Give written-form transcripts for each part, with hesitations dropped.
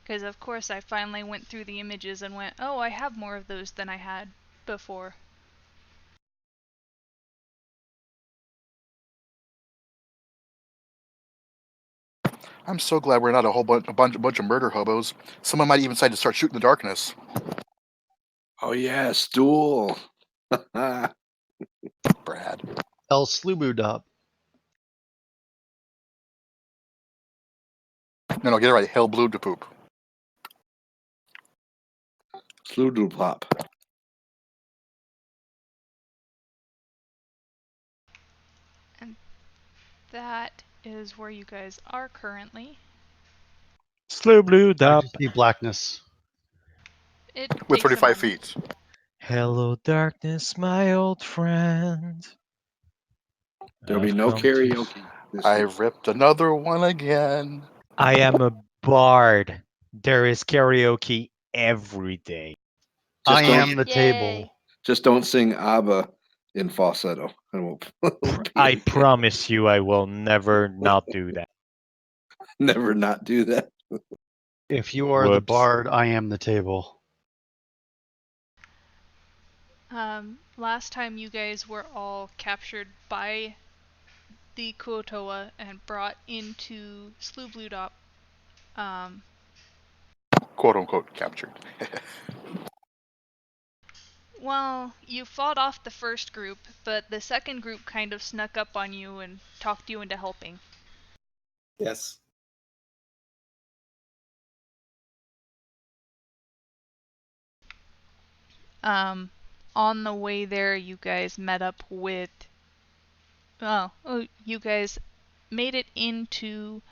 Because of course I finally went through the images and went, oh, I have more of those than I had before. I'm so glad we're not a bunch of murder hobos. Someone might even decide to start shooting in the darkness. Oh yeah, stool. Brad. Sloobludop. No, get it right. Hell blue to poop. Sloobludop. And that is where you guys are currently. Sloobludop. I just see blackness. It With takes a 35 moment. feet. Hello, darkness, my old friend. There'll be I've no come to- karaoke. I've ripped another one again. I am a bard. There is karaoke every day. Just I don't, am the Yay. table. just don't sing ABBA in falsetto. It won't be I okay. promise you I will never not do that. Never not do that. If you are the Whoops. bard, I am the table. Last time you guys were all captured by the Kuotoa and brought into Sloobludop. Quote unquote captured. Well, you fought off the first group, but the second group kind of snuck up on you and talked you into helping. Yes. On the way there, you guys met up with. You guys made it into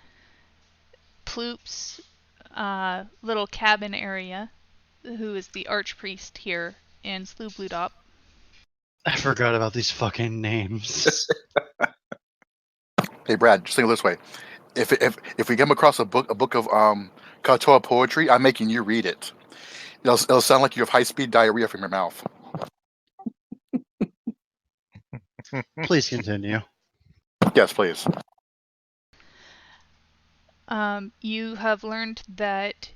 Ploop's little cabin area, who is the archpriest here in Sloobludop. I forgot about these fucking names. Hey, Brad, just think of it this way. If we come across a book of Katoa poetry, I'm making you read it. It'll sound like you have high-speed diarrhea from your mouth. Please continue. Yes, please. You have learned that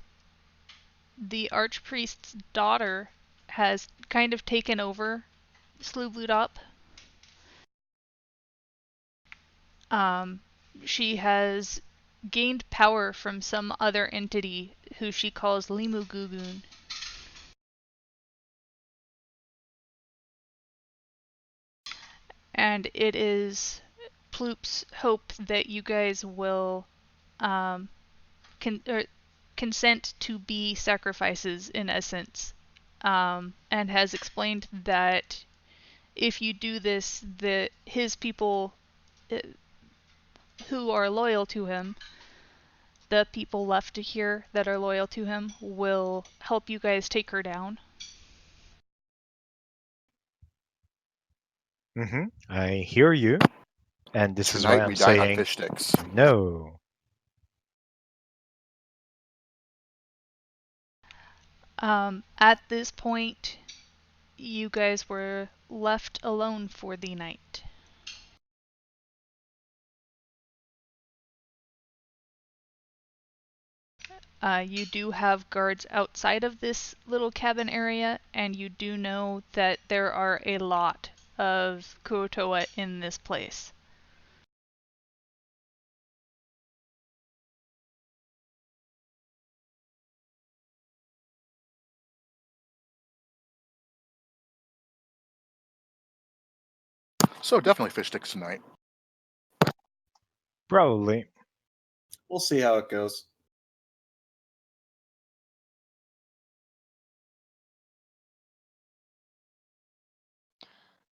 the archpriest's daughter has kind of taken over Sloobludop. She has gained power from some other entity who she calls Limu Gugun. And it is Ploop's hope that you guys will consent to be sacrifices in essence, and has explained that if you do this, his people who are loyal to him, the people left here that are loyal to him, will help you guys take her down. I hear you. And this is why Tonight I'm we dine on saying fish sticks. no. At this point, you guys were left alone for the night. You do have guards outside of this little cabin area, and you do know that there are a lot of Kuotoa in this place. So definitely fish sticks tonight. Probably. We'll see how it goes.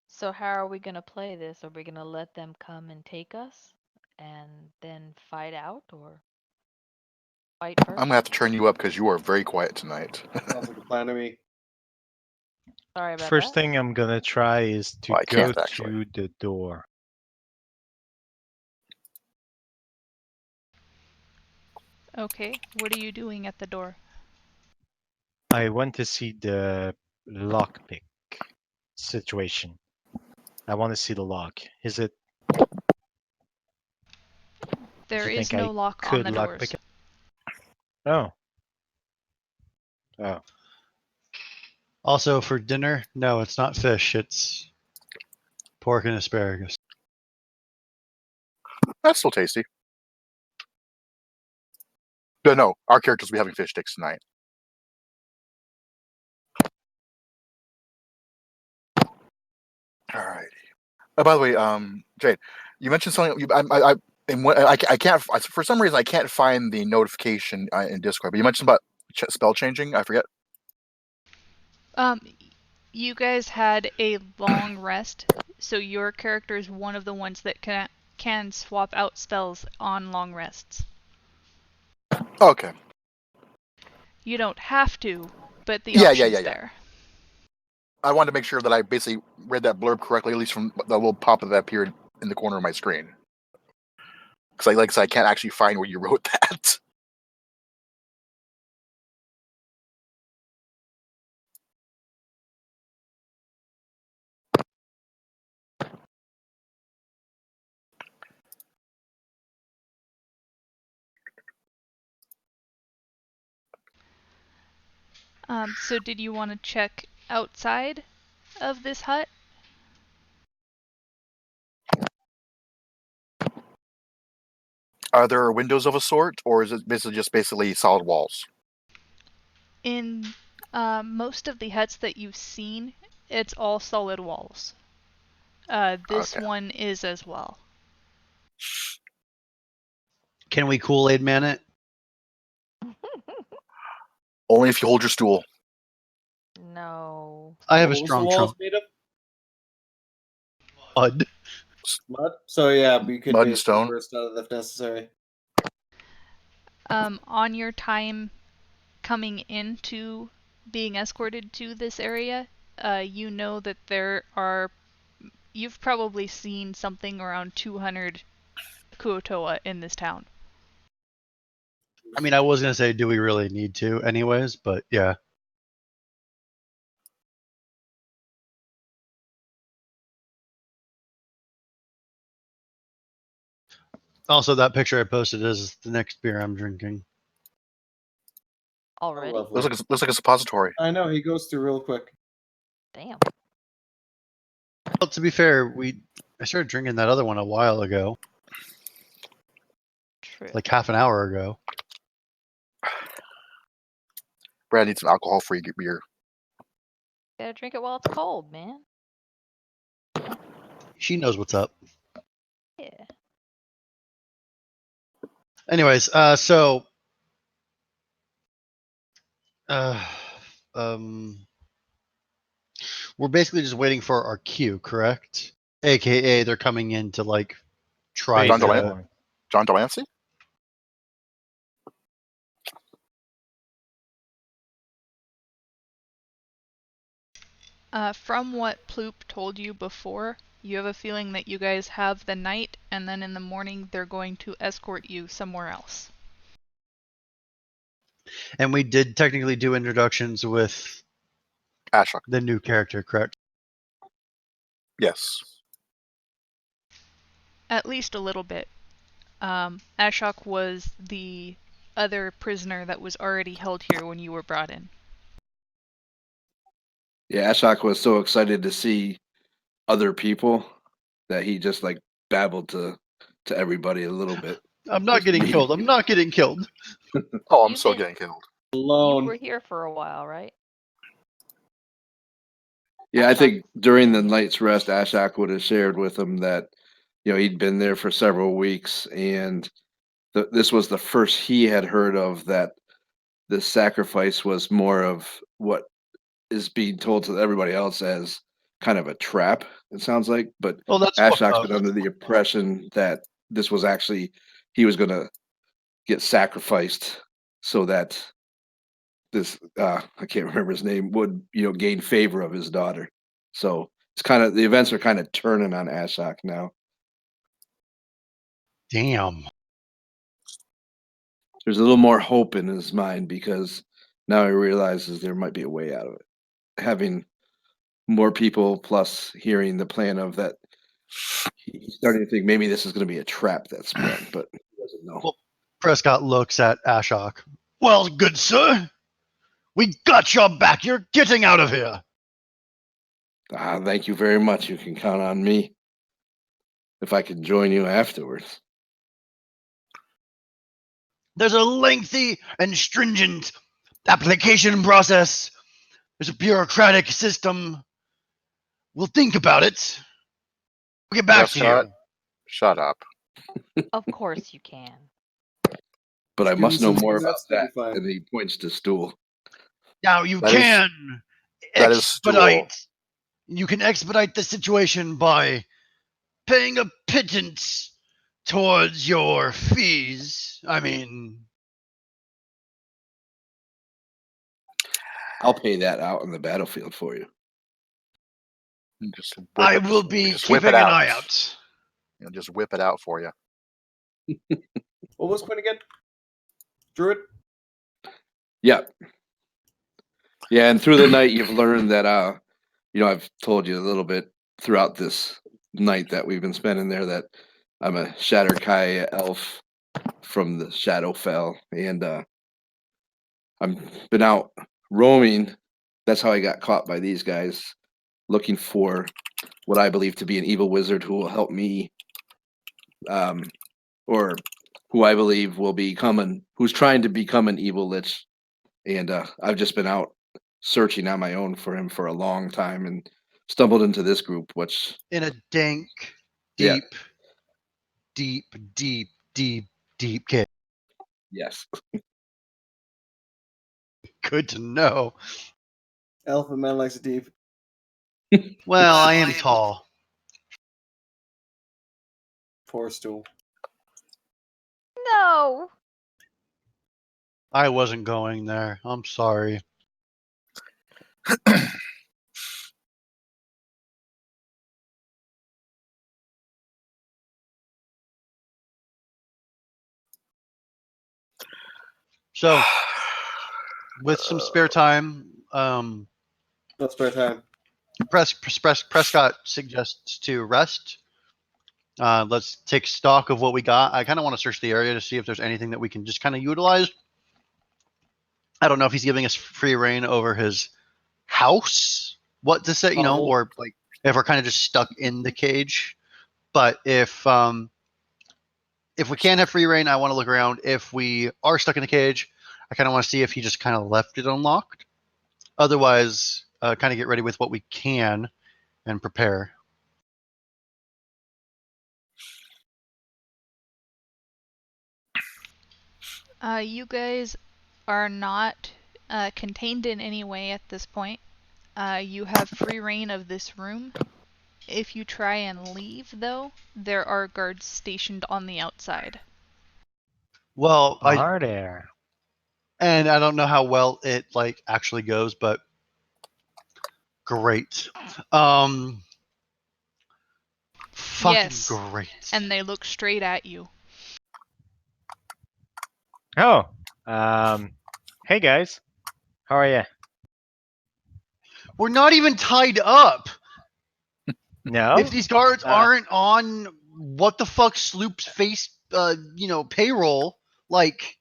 So how are we gonna play this? Are we gonna let them come and take us and then fight out, or fight first? I'm gonna have to turn you up because you are very quiet tonight. Sounds like a plan to me. Sorry about First that. thing I'm gonna try is to Well, I go can't, actually. to the door. Okay, what are you doing at the door? I want to see the lockpick situation. I want to see the lock. Is it? There Do you is think no I lock on could the lockpick doors. it? Oh, Oh, Also, for dinner, no, it's not fish. It's pork and asparagus. That's still tasty. No, our characters will be having fish sticks tonight. All right. Oh, by the way, Jade, you mentioned something. I can't for some reason I can't find the notification in Discord. But you mentioned about spell changing. I forget. Um, you guys had a long rest, so your character is one of the ones that can swap out spells on long rests. Okay. You don't have to, but the Yeah. option's there. I wanted to make sure that I basically read that blurb correctly, at least from the little pop that appeared in the corner of my screen. Because like I said, I can't actually find where you wrote that. So did you want to check outside of this hut? Are there windows of a sort, or is it basically solid walls? In most of the huts that you've seen, it's all solid walls. This Okay. one is as well. Can we Kool-Aid man it? Only if you hold your stool. No. I have a What was the strong walls trunk. made of? Mud. Mud. So yeah, we could Mud and basically stone. burst out of it if necessary. On your time coming into being escorted to this area, you know that you've probably seen something around 200 Kuotoa in this town. I mean, I was gonna say, do we really need to, anyways? But yeah. Also, that picture I posted is the next beer I'm drinking. Oh, Already? lovely. Looks like a suppository. I know he goes through real quick. Damn. Well, to be fair, I started drinking that other one a while ago, True. like half an hour ago. Brad needs some alcohol-free beer. Gotta drink it while it's cold, man. She knows what's up. Yeah. Anyways, um, we're basically just waiting for our cue, correct? AKA, they're coming in to like try John phase Delan- to. one. John Delancey? From what Ploop told you before, you have a feeling that you guys have the night, and then in the morning they're going to escort you somewhere else. And we did technically do introductions with Ashok. the new character, correct? Yes. At least a little bit. Ashok was the other prisoner that was already held here when you were brought in. Yeah, Ashok was so excited to see other people that he just like babbled to everybody a little bit. I'm not getting Me. killed. I'm not getting killed. Oh, I'm You've so been- getting killed. You Alone. were here for a while, right? Yeah, I Ashok. think during the night's rest, Ashok would have shared with him that, he'd been there for several weeks, and this was the first he had heard of that the sacrifice was more of what is being told to everybody else as kind of a trap, it sounds like. But Well, that's fucked Ashok's up. been under the impression that this was actually, he was going to get sacrificed so that this, I can't remember his name, would, gain favor of his daughter. So it's kind of, the events are kind of turning on Ashok now. Damn. There's a little more hope in his mind because now he realizes there might be a way out of it. Having more people plus hearing the plan of that, he's starting to think maybe this is going to be a trap that's sprung, but he doesn't know. Well, Prescott looks at Ashok. Well, good sir, We got your back. You're getting out of here. Thank you very much. You can count on me. If I can join you afterwards. There's a lengthy and stringent application process. There's a bureaucratic system. We'll think about it. We'll get back to you. Shut up. Of course you can. But I must know Students more and about students, that'd that. be fine. And he points to stool. Now you That is- can that is expedite. You can expedite the situation by paying a pittance towards your fees. I mean, I'll pay that out on the battlefield for you. Just I will be just whip it keeping an out. eye out. Just whip it out for you. What was Quinn again? Druid? Yeah. Yeah, and through the night you've learned that I've told you a little bit throughout this night that we've been spending there that I'm a Shatterkai elf from the Shadowfell, and I've been out roaming. That's how I got caught by these guys, looking for what I believe to be an evil wizard who will help me, or who I believe will become who's trying to become an evil lich. And I've just been out searching on my own for him for a long time and stumbled into this group, which In a dank, Yeah. deep cave. yes. Good to know. Alpha man likes it deep. Well, I am tall. Poor stool. No. I wasn't going there. I'm sorry. So, with some spare time, No spare time. Prescott suggests to rest. Let's take stock of what we got. I kind of want to search the area to see if there's anything that we can just kind of utilize. I don't know if he's giving us free reign over his house, what to say, or like if we're kind of just stuck in the cage. But if we can't have free reign, I want to look around. If we are stuck in the cage, I kind of want to see if he just kind of left it unlocked. Otherwise, kind of get ready with what we can and prepare. You guys are not contained in any way at this point. You have free reign of this room. If you try and leave, though, there are guards stationed on the outside. Well, Are there? and I don't know how well it like actually goes, but great. Fucking Yes. great. And they look straight at you. Oh, hey guys, how are you? We're not even tied up. No. If these guards aren't on what the fuck Sloop's face, payroll, like,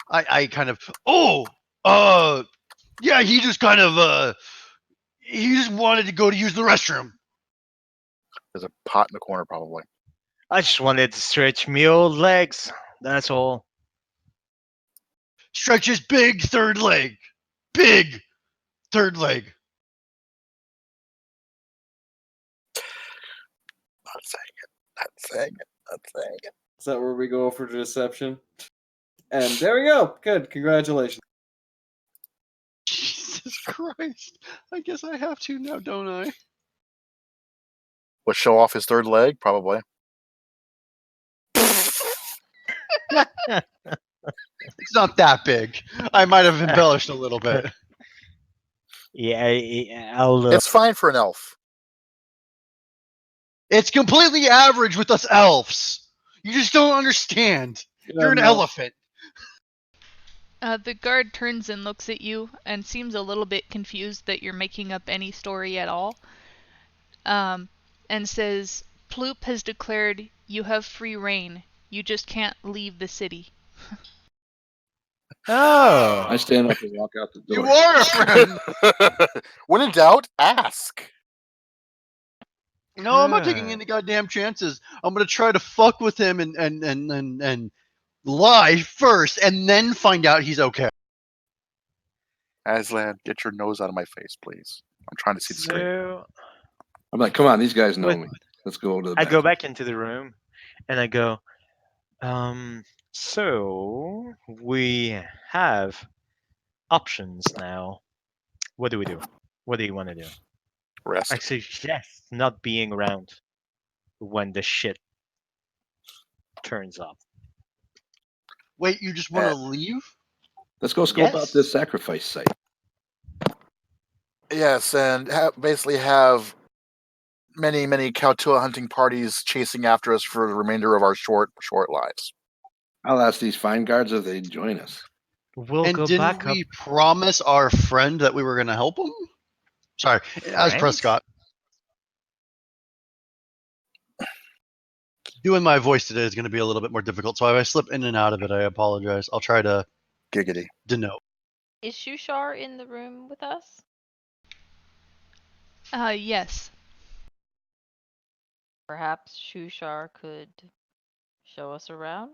I kind of, yeah, he just kind of, he just wanted to go to use the restroom. There's a pot in the corner, probably. I just wanted to stretch me old legs. That's all. Stretch his big third leg. Big third leg. Not saying it. Not saying it. Not saying it. Is that where we go for deception? And there we go. Good. Congratulations. Jesus Christ. I guess I have to now, don't I? What, show off his third leg? Probably. It's not that big. I might have embellished a little bit. Yeah, I'll. It's fine for an elf. It's completely average with us elves. You just don't understand. You're an elephant. The guard turns and looks at you and seems a little bit confused that you're making up any story at all. And says, Ploop has declared you have free reign. You just can't leave the city. Oh, I stand up and walk out the door. You are a friend. When in doubt, ask. No, I'm not taking Good. any goddamn chances. I'm gonna try to fuck with him and lie first, and then find out he's okay. Aslan, get your nose out of my face, please. I'm trying to see the screen. So I'm like, come on, these guys know With- me. Let's go to the I go bathroom. back into the room and I go, so we have options now. What do we do? What do you want to do? Rest. I suggest not being around when the shit turns up. Wait, you just want to leave? Let's go scope out Yes. this sacrifice site. Yes, and basically have many, many Kautua hunting parties chasing after us for the remainder of our short lives. I'll ask these fine guards if they join us. We'll And go didn't back we up. promise our friend that we were gonna help him? Sorry, as Friend? Prescott. Doing my voice today is going to be a little bit more difficult, so if I slip in and out of it, I apologize. I'll try to Giggity. denote. Is Shushar in the room with us? Yes. Perhaps Shushar could show us around?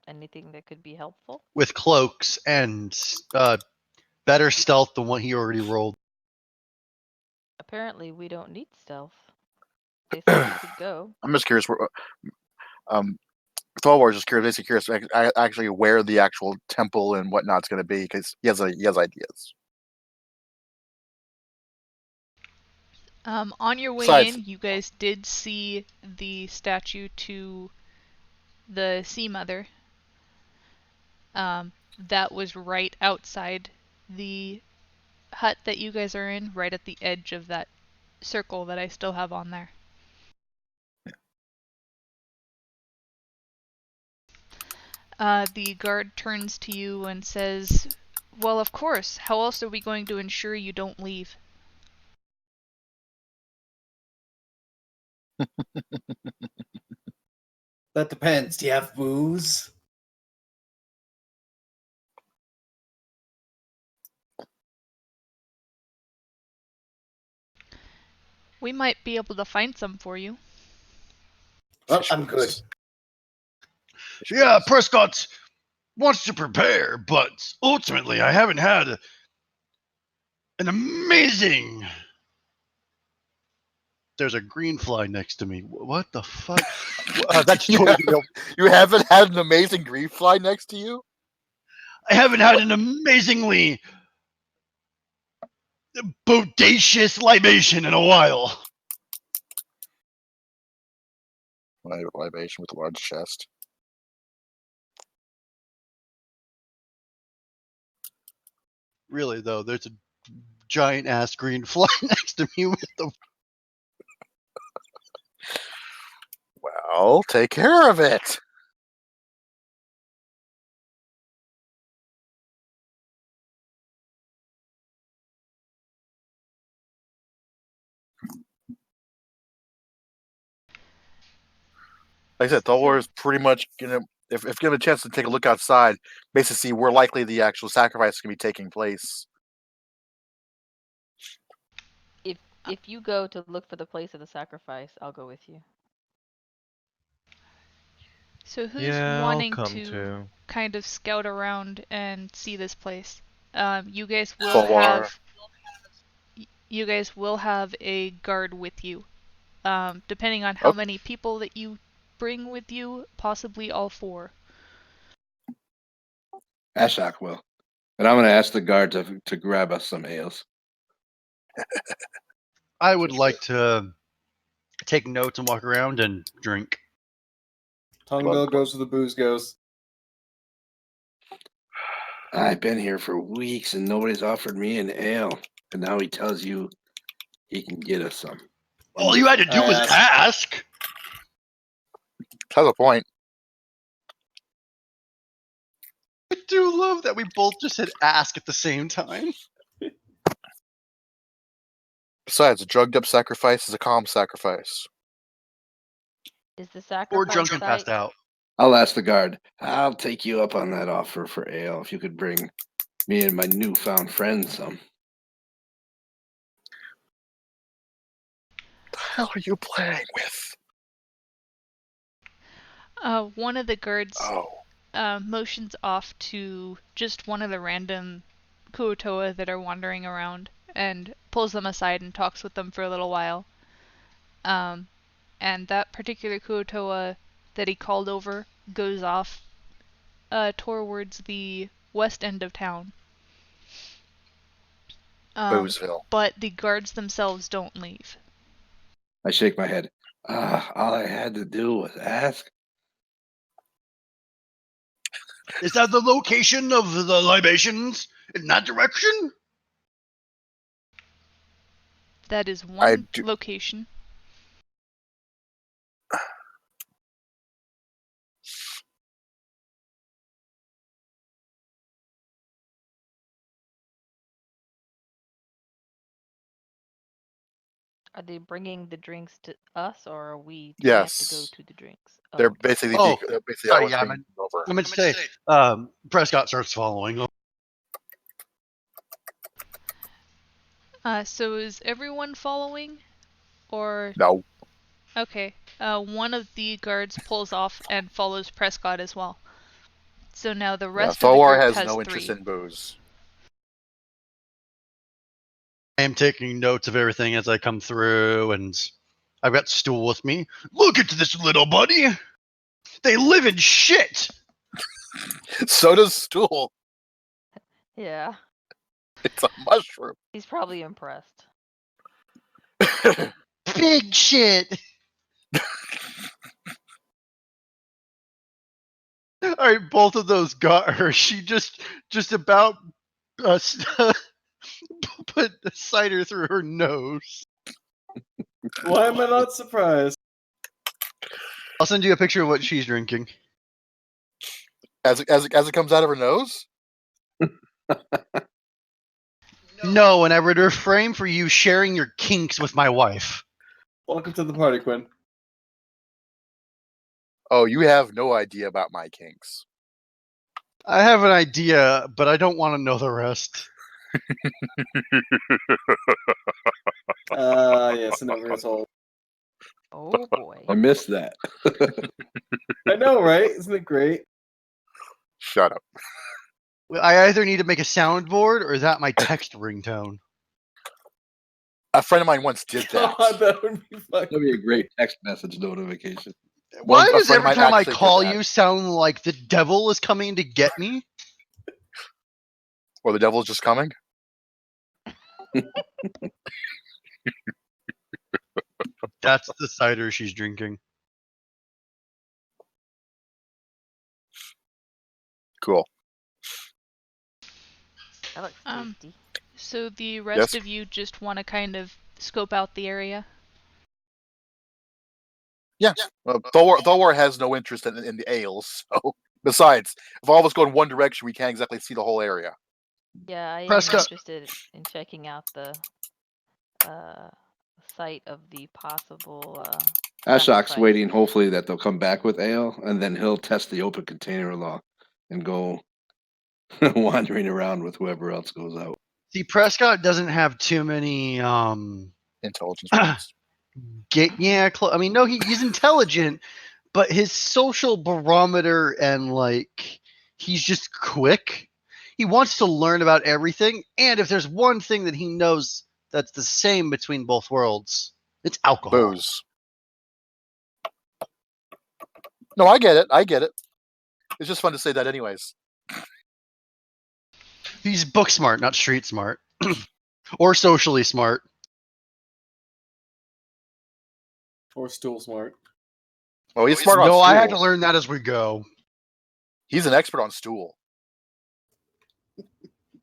Anything that could be helpful? With cloaks and better stealth than what he already rolled. Apparently, we don't need stealth. They said we could go. I'm just curious. Thorwar is just curious, basically curious actually where the actual temple and whatnot's going to be because he has ideas. On your way Besides- in, you guys did see the statue to the Sea Mother. That was right outside the hut that you guys are in, right at the edge of that circle that I still have on there. The guard turns to you and says, "Well, of course. How else are we going to ensure you don't leave?" That depends. Do you have booze? We might be able to find some for you. Oh, I'm good. Yeah, Prescott wants to prepare, but ultimately, I haven't had an amazing. There's a green fly next to me. What the fuck? That's You totally. You haven't had an amazing green fly next to you? I haven't had an amazingly bodacious libation in a while. Libation with a large chest. Really though, there's a giant ass green fly next to me with the. Well, take care of it. Like I said, Thor is pretty much gonna, if given a chance to take a look outside, basically see where likely the actual sacrifice is gonna be taking place. If you go to look for the place of the sacrifice, I'll go with you. So who's Yeah, I'll wanting come to too. kind of scout around and see this place? You guys will Thor. you guys will have a guard with you. Depending on how many people that you bring with you, possibly all 4. Ashok will. And I'm going to ask the guard to grab us some ales. I would like to take notes and walk around and drink. Tonguebill goes where the booze goes. I've been here for weeks and nobody's offered me an ale. And now he tells you he can get us some. All you had to do was ask. Has a point. I do love that we both just said ask at the same time. Besides, a drugged up sacrifice is a calm sacrifice. Is the Or sacrifice drunk and site passed out. I'll ask the guard. I'll take you up on that offer for ale if you could bring me and my newfound friend some. The hell are you playing with? One of the guards Oh, motions off to just one of the random Kuotoa that are wandering around and pulls them aside and talks with them for a little while. And that particular Kuotoa that he called over goes off towards the west end of town. Boozeville. But the guards themselves don't leave. I shake my head. All I had to do was ask. Is that the location of the libations in that direction? That is one location. Are they bringing the drinks to us, or are we? Do we have to go Yes. to the drinks? Oh, They're okay. basically Oh, they're basically sorry, always yeah, bringing them over. I meant to say, Prescott starts following. So is everyone following? Or... No. Okay. One of the guards pulls off and follows Prescott as well. So now the rest of the Thor group has has no 3. interest in booze. I am taking notes of everything as I come through, and I've got Stool with me. Look at this little buddy. They live in shit. So does Stool. Yeah, It's a mushroom. he's probably impressed. Big shit. All right, both of those got her. She just about put the cider through her nose. Why am I not surprised? I'll send you a picture of what she's drinking. As it comes out of her nose? No, and I would refrain for you sharing your kinks with my wife. Welcome to the party, Quinn. Oh, you have no idea about my kinks. I have an idea, but I don't want to know the rest. Yes, it never gets old. Oh boy. I missed that. I know, right? Isn't it great? Shut up. I either need to make a soundboard or is that my text ringtone? A friend of mine once did that. God, that would be fucking. That'd be a great text message notification. Why A does friend of every mine time I actually did call that. you sound like the devil is coming to get me? Or the devil's just coming? That's the cider she's drinking. Cool. That looks tasty. So the rest Yes? of you just want to kind of scope out the area? Yeah. Well, Thor has no interest in the ales. So besides, if all of us go in one direction, we can't exactly see the whole area. Yeah, I am Prescott. interested in checking out the site of the possible Ashok's sacrifice. waiting, hopefully, that they'll come back with ale, and then he'll test the open container law and go wandering around with whoever else goes out. See, Prescott doesn't have too many Intelligence points. I mean, no, he's intelligent, but his social barometer and like he's just quick. He wants to learn about everything, and if there's one thing that he knows that's the same between both worlds, it's alcohol. Booze. No, I get it. I get it. It's just fun to say that anyways. He's book smart, not street smart. Or socially smart. Or stool smart. Well, he's smart on No, stool. I had to learn that as we go. He's an expert on stool.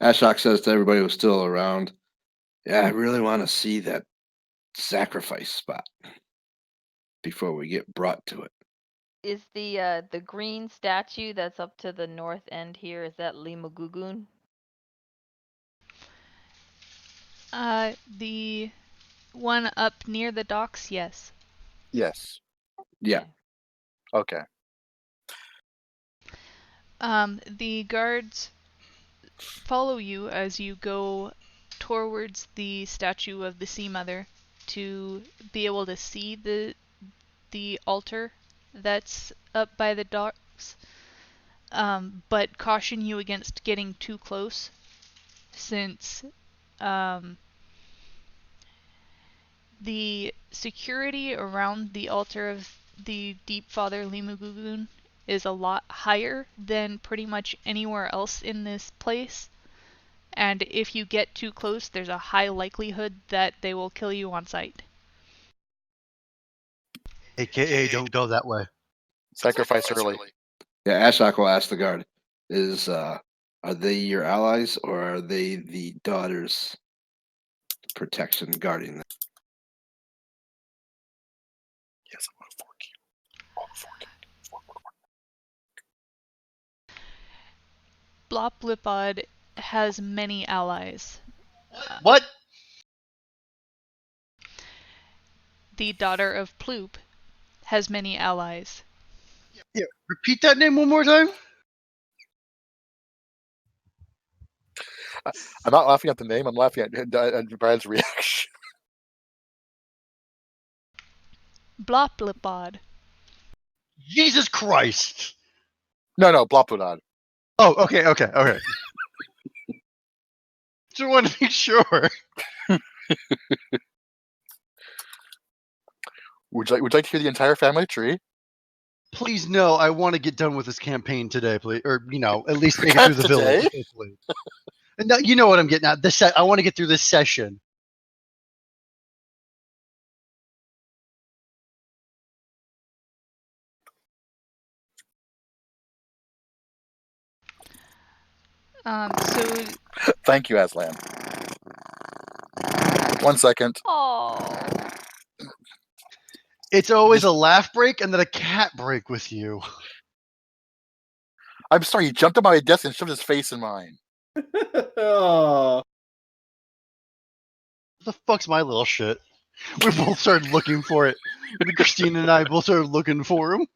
Ashok says to everybody who's still around, yeah, I really want to see that sacrifice spot before we get brought to it. Is the green statue that's up to the north end here, is that Lima Gugun? The one up near the docks, yes. Yes. Yeah. Okay. The guards follow you as you go towards the statue of the Sea Mother to be able to see the altar that's up by the docks, but caution you against getting too close, since the security around the altar of the Deep Father Limugugun is a lot higher than pretty much anywhere else in this place. And if you get too close, there's a high likelihood that they will kill you on sight. AKA, don't go that way. Sacrifice early. Yeah, Ashok will ask the guard, are they your allies or are they the daughter's protection guarding them? Yes, I want to fork you. Oh, fork. Sloobludop has many allies. What? The daughter of Ploop has many allies. Yeah, repeat that name one more time. I'm not laughing at the name. I'm laughing at Brad's reaction. Sloobludop. Jesus Christ. No, Blopodon. Oh, okay. Just want to be sure. Would you like to hear the entire family tree? Please, no. I want to get done with this campaign today, please, or at least make it through the Today? village. Hopefully. No, you know what I'm getting at. I want to get through this session. So Thank you, Aslan. 1 second. Oh. It's always a laugh break and then a cat break with you. I'm sorry, he jumped on my desk and shoved his face in mine. Oh. What the fuck's my little shit? We both started looking for it. Christine and I both started looking for him.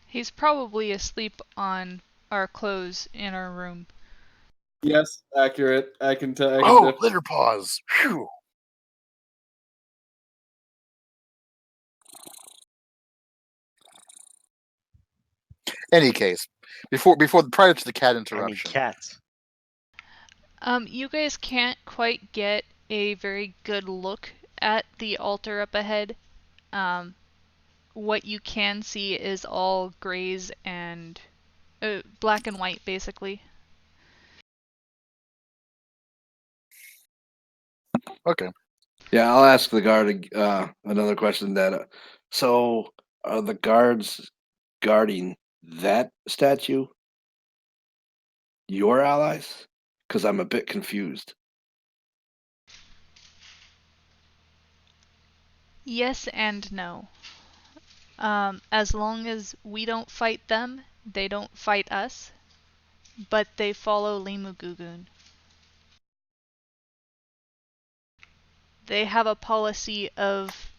he's probably asleep on our clothes in our room. Yes, accurate. I can tell. Oh, litter paws. Phew. Any case, prior to the cat Any interruption. cat. You guys can't quite get a very good look at the altar up ahead. What you can see is all grays and black and white, basically. Okay. Yeah, I'll ask the guard another question. So are the guards guarding that statue your allies? Because I'm a bit confused. Yes and no. As long as we don't fight them, they don't fight us, but they follow Limugugun. They have a policy of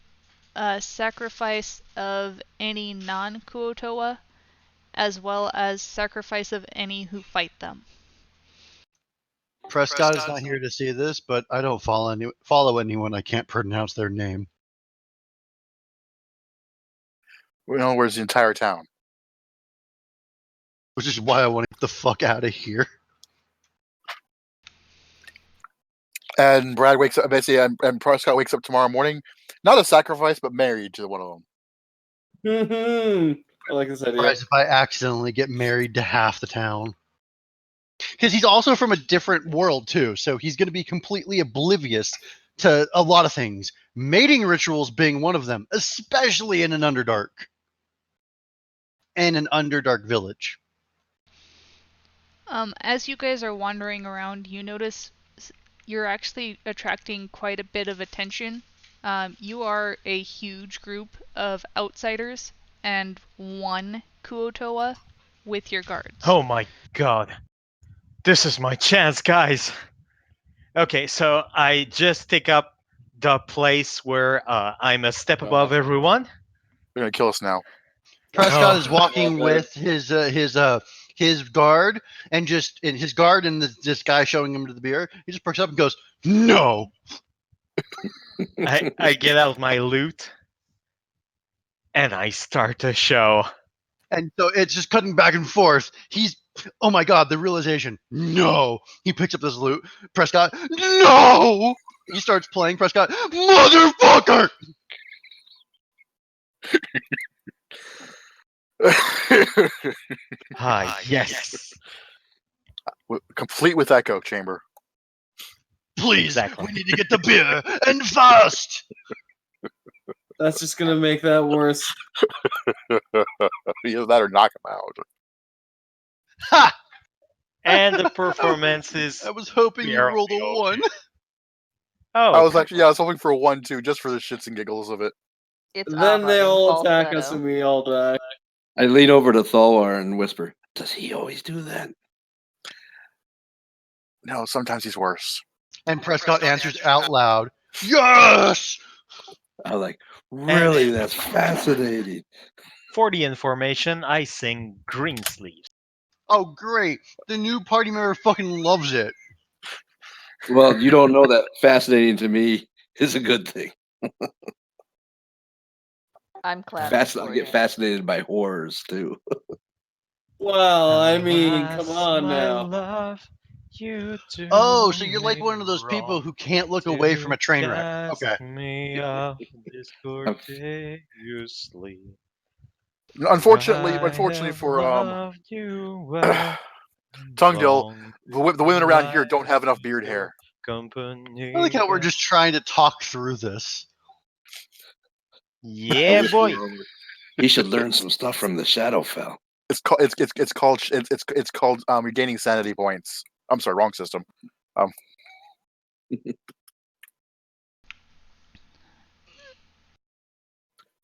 sacrifice of any non-Kuotoa, as well as sacrifice of any who fight them. Prescott is not here to see this, but I don't follow anyone I can't pronounce their name. In other words, the entire town. Which is why I want to get the fuck out of here. And Brad wakes up, basically, and Prescott wakes up tomorrow morning, not a sacrifice, but married to one of them. I like this idea. Surprised if I accidentally get married to half the town. Because he's also from a different world, too, so he's going to be completely oblivious to a lot of things. Mating rituals being one of them, especially in an Underdark. And an Underdark village. As you guys are wandering around, you notice you're actually attracting quite a bit of attention. You are a huge group of outsiders and one Kuotoa with your guards. Oh my god. This is my chance, guys. Okay, so I just take up the place where I'm a step above everyone. They're gonna kill us now. Prescott Oh. is walking with his guard, and his guard and this guy showing him to the beer. He just perks up and goes, "No." I get out my loot and I start the show. And so it's just cutting back and forth. Oh my god, the realization. No. He picks up this loot. Prescott, no. He starts playing. Prescott, motherfucker. Yes. Complete with echo chamber. Please, Exactly. we need to get the beer and fast. That's just gonna make that worse. Either that or knock him out. Ha! And the performance is. I was hoping you barely rolled a okay. 1. Oh, I was hoping for a 1-2 just for the shits and giggles of it. It's Then they Ava in all attack us falsetto. and we all die. I lean over to Thalwar and whisper, "Does he always do that?" No, sometimes he's worse. And Prescott answers out loud, yes! I was like, "Really? That's fascinating." for the information, I sing Green Sleeves. Oh, great. The new party member fucking loves it. Well, you don't know that fascinating to me is a good thing. I'm clapping for I you. get fascinated by horrors too. Well, I mean, come on my now. love, you do Oh, so you're like me one of those people wrong who can't look away from a train wreck. to Okay. cast me off discourteously. Unfortunately I have for loved you well. Tungdill, Long the women around here don't have enough life beard hair. company. I like how we're just trying to talk through this. Yeah, boy. He should learn some stuff from the Shadowfell. It's called regaining sanity points. I'm sorry, wrong system.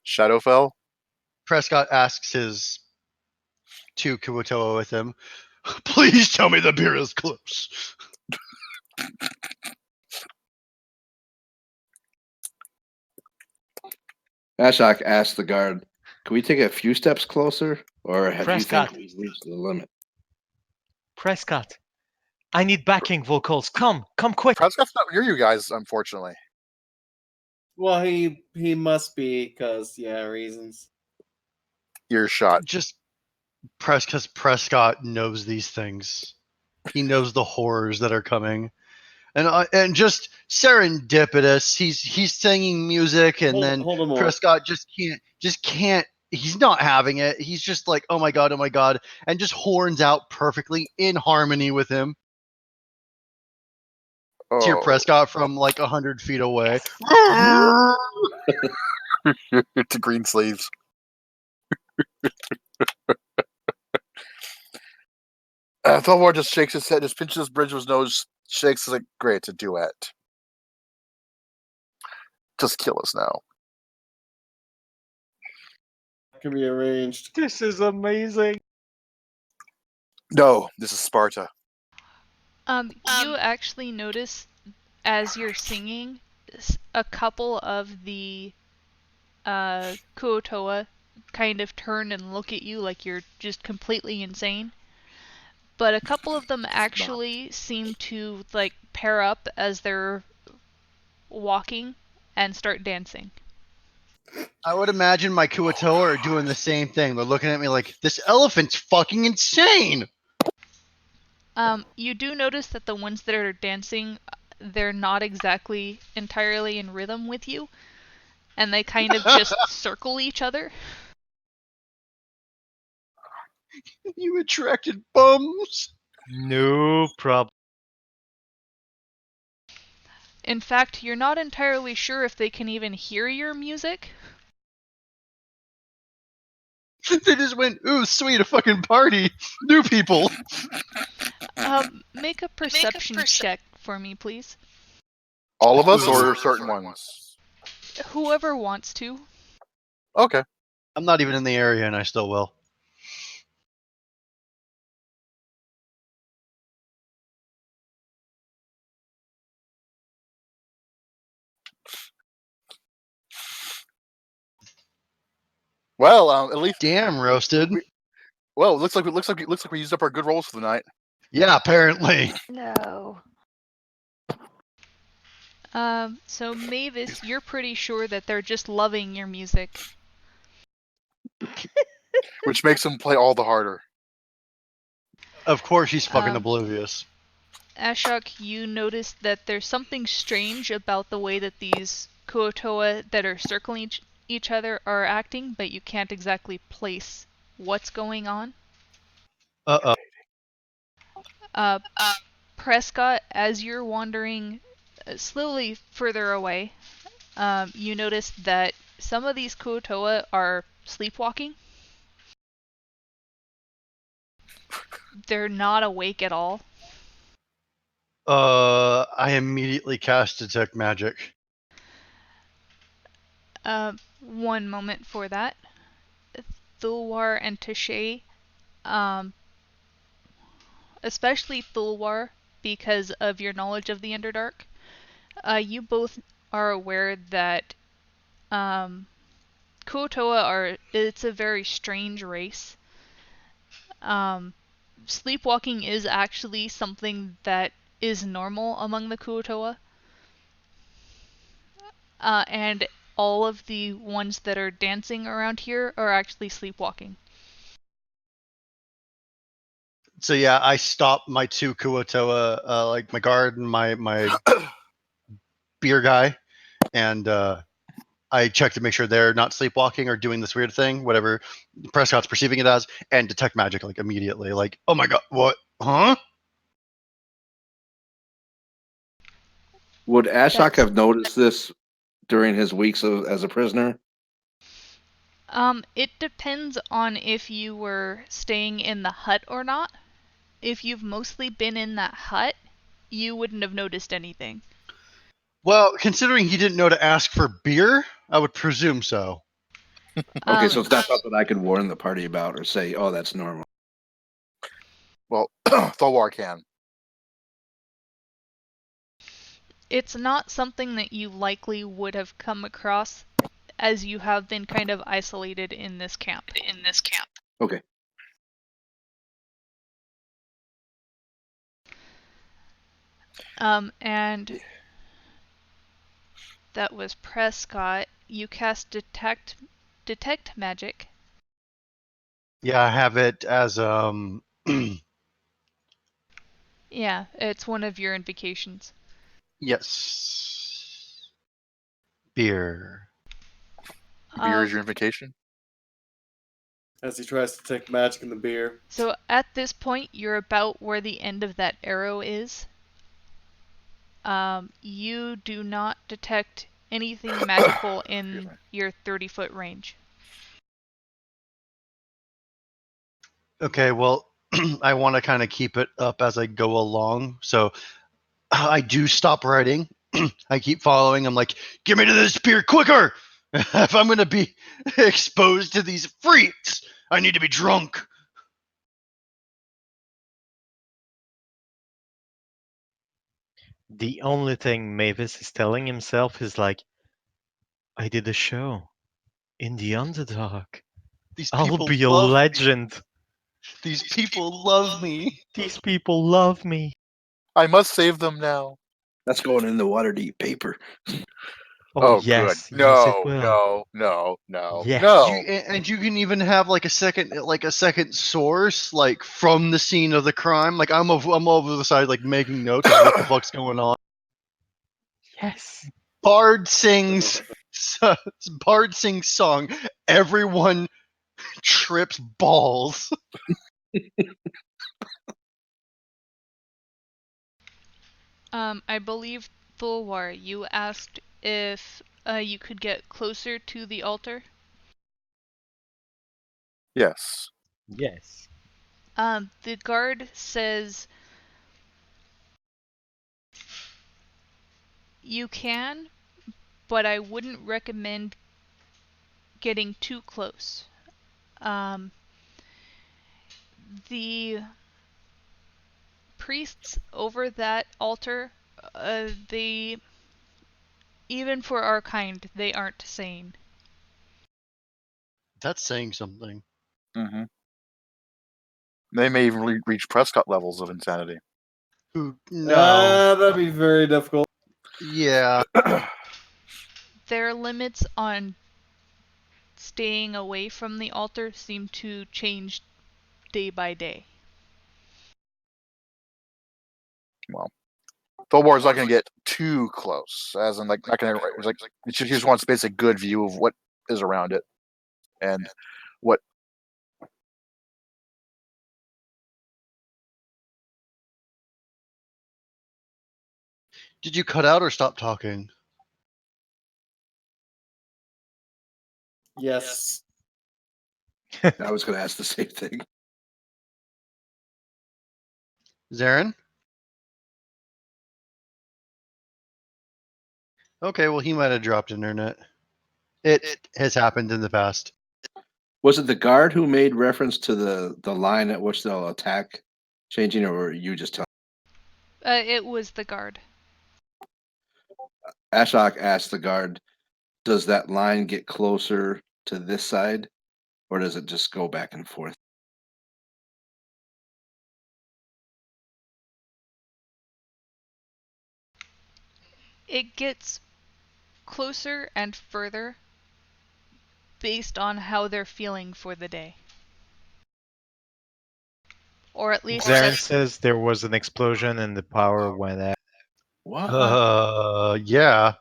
Shadowfell. Prescott asks his 2 Kuotoa with him, please tell me the beer is close. Ashok asked the guard, "Can we take a few steps closer, or have Prescott. you think we've reached the limit?" Prescott, I need backing vocals. Come quick. Prescott's not near you guys, unfortunately. Well, he must be, because, yeah, reasons. Earshot. Just because Prescott knows these things. He knows the horrors that are coming. And just serendipitous. He's singing music, and then Hold him on. Prescott just can't. He's not having it. He's just like, oh my god, and just horns out perfectly in harmony with him. Oh. To your Prescott from like 100 feet away. To green sleeves. Thalwar just shakes his head, just pinches his bridge of his nose, shakes. Is like, great, it's a duet. Just kill us now. Can be arranged. This is amazing. No, this is Sparta. You actually notice as you're singing, a couple of the Kuotoa kind of turn and look at you like you're just completely insane. But a couple of them actually seem to like pair up as they're walking and start dancing. I would imagine my Kuotoa are doing the same thing. They're looking at me like, this elephant's fucking insane. You do notice that the ones that are dancing, they're not exactly entirely in rhythm with you, and they kind of just circle each other. You attracted bums. No problem. In fact, you're not entirely sure if they can even hear your music. They just went, ooh, sweet, a fucking party. New people. Make a perception check for me, please. All of us or certain ones? Whoever wants to. Okay. I'm not even in the area, and I still will. Well, at least. Damn, roasted. Well, it looks like we used up our good rolls for the night. Yeah, apparently. No. So Mavis, you're pretty sure that they're just loving your music. Which makes them play all the harder. Of course, she's fucking Um, oblivious. Ashok, you notice that there's something strange about the way that these Kuotoa that are circling each other are acting, but you can't exactly place what's going on. Uh-oh. Uh, Prescott, as you're wandering slowly further away, you notice that some of these Kuotoa are sleepwalking. They're not awake at all. I immediately cast Detect Magic. One moment for that. Thulwar and Tashay, especially Thulwar, because of your knowledge of the Underdark, you both are aware that Kuotoa it's a very strange race. Sleepwalking is actually something that is normal among the Kuotoa. And all of the ones that are dancing around here are actually sleepwalking. So yeah, I stopped my two Kuotoa, like my guard and my beer guy, and I check to make sure they're not sleepwalking or doing this weird thing, whatever Prescott's perceiving it as, and detect magic like immediately. Like, oh my god, what? Huh? Would Ashok That's- have noticed this during his weeks as a prisoner? It depends on if you were staying in the hut or not. If you've mostly been in that hut, you wouldn't have noticed anything. Well, considering he didn't know to ask for beer, I would presume so. Okay, so it's not something I could warn the party about or say, "Oh, that's normal." Well, Thulwar can. It's not something that you likely would have come across, as you have been kind of isolated in this camp. Okay. And that was Prescott. You cast detect magic. Yeah, I have it as Yeah, it's one of your invocations. yes, beer. Beer is your invocation. As he tries to take magic in the beer. So at this point, you're about where the end of that arrow is. You do not detect anything magical in your 30-foot range. Okay, well, I want to kind of keep it up as I go along, so I do stop writing. I keep following. I'm like, get me to this beer quicker! If I'm going to be exposed to these freaks, I need to be drunk. The only thing Mavis is telling himself is like, I did a show in the Underdark. These I'll people be a love me. legend. These people love me. These people love me. I must save them now. That's going in the Waterdeep paper. Oh, yes, good. yes, it No, will. no. Yes. And you can even have like a second source like from the scene of the crime. Like I'm over the side like making notes of what the fuck's going on. Yes. Bard sings Bard sings song. Everyone trips balls. I believe, Thulwar, you asked if you could get closer to the altar. Yes. Yes. The guard says you can, but I wouldn't recommend getting too close. The priests over that altar, they, even for our kind, they aren't sane. That's saying something. Mm-hmm. They may even reach Prescott levels of insanity. No. That'd be very difficult. Yeah. Their limits on staying away from the altar seem to change day by day. Well, Thorbor's not going to get too close, as in like not going to like. He just wants basically a good view of what is around it, and what. Did you cut out or stop talking? Yes. I was going to ask the same thing. Zarin? Okay, well, he might have dropped internet. It has happened in the past. Was it the guard who made reference to the line at which they'll attack changing, or were you just telling? It was the guard. Ashok asked the guard, does that line get closer to this side, or does it just go back and forth? It gets closer and further based on how they're feeling for the day. Or at least Zarin that's says there was an explosion and the power went out. What? Yeah.